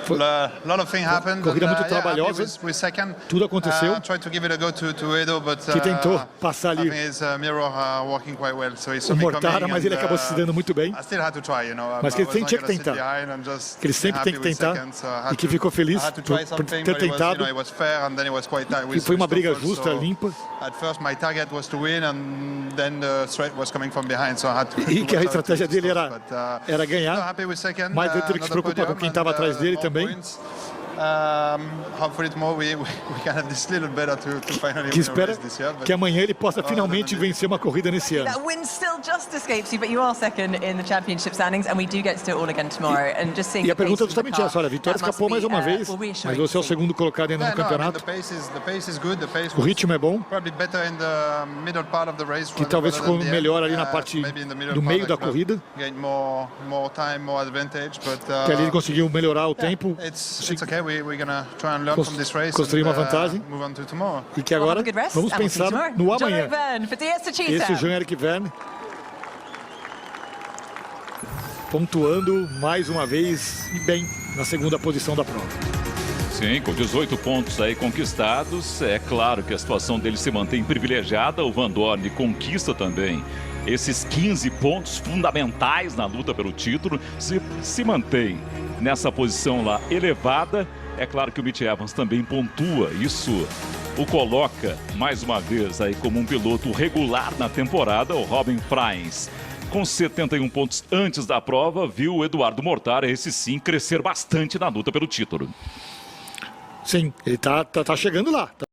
Foi Lot of things happened. corrida muito Yeah, happy trabalhosa. with second. Tudo aconteceu. Tried to give it a go to Edo, but Que tentou passar I ali think his mirror working quite well. So he saw o me Mortara, coming mas and, ele acabou se dando muito bem. I still had to try, you know. Mas que I ele was not tinha que gonna sit tentar. behind and just Que ele sempre happy tem que with tentar, second, so I had e que to- ficou feliz I had to por try something, ter but it was, tentado. you know, it was fair and then it was quite tight. We E foi uma switched briga off, justa, so limpa. At first my target was to win and then the threat was coming from behind, so I had to E que a watch out estratégia to dele stop, era, but, era ganhar, happy with second, mas ele teve que se another preocupar com podium quem estava and, atrás dele more também. points. Hopefully tomorrow we can have this little better to finally Que win a espera race this year. But que amanhã ele possa finalmente vencer uma corrida nesse ano. That win still just escapes you, but you are second in the championship standings, and we do get to do it all again tomorrow. And just seeing E a the pace pergunta é of the justamente car, essa, olha, a Vitória that must escapou mais be, uma vez, well, mas reassuring você é o to see. segundo colocado ainda yeah, no no, I mean, campeonato. the pace is good. The pace O was ritmo é bom, probably better in the middle part of the race. que talvez ficou melhor ali na parte maybe in the middle do part, meio I da could have corrida, gained more time, more advantage, but que ali ele conseguiu melhorar o tempo it's okay. We're gonna try and learn from this race construir uma vantagem. move on to tomorrow. E que Well, have agora a good rest, vamos and we'll see you pensar tomorrow. no amanhã. Jean-Eric Verne for DS Esse é o Techeetah. Jean-Eric Verne, pontuando mais uma vez e bem na segunda posição da prova. Sim, com 18 pontos aí conquistados, é claro que a situação dele se mantém privilegiada. O Van Dorn conquista também esses 15 pontos fundamentais na luta pelo título, se mantém nessa posição lá elevada. É claro que o Mitch Evans também pontua, isso o coloca mais uma vez aí como um piloto regular na temporada. O Robin Fries, com 71 pontos antes da prova, viu o Eduardo Mortara, esse sim, crescer bastante na luta pelo título. Sim, ele tá chegando lá.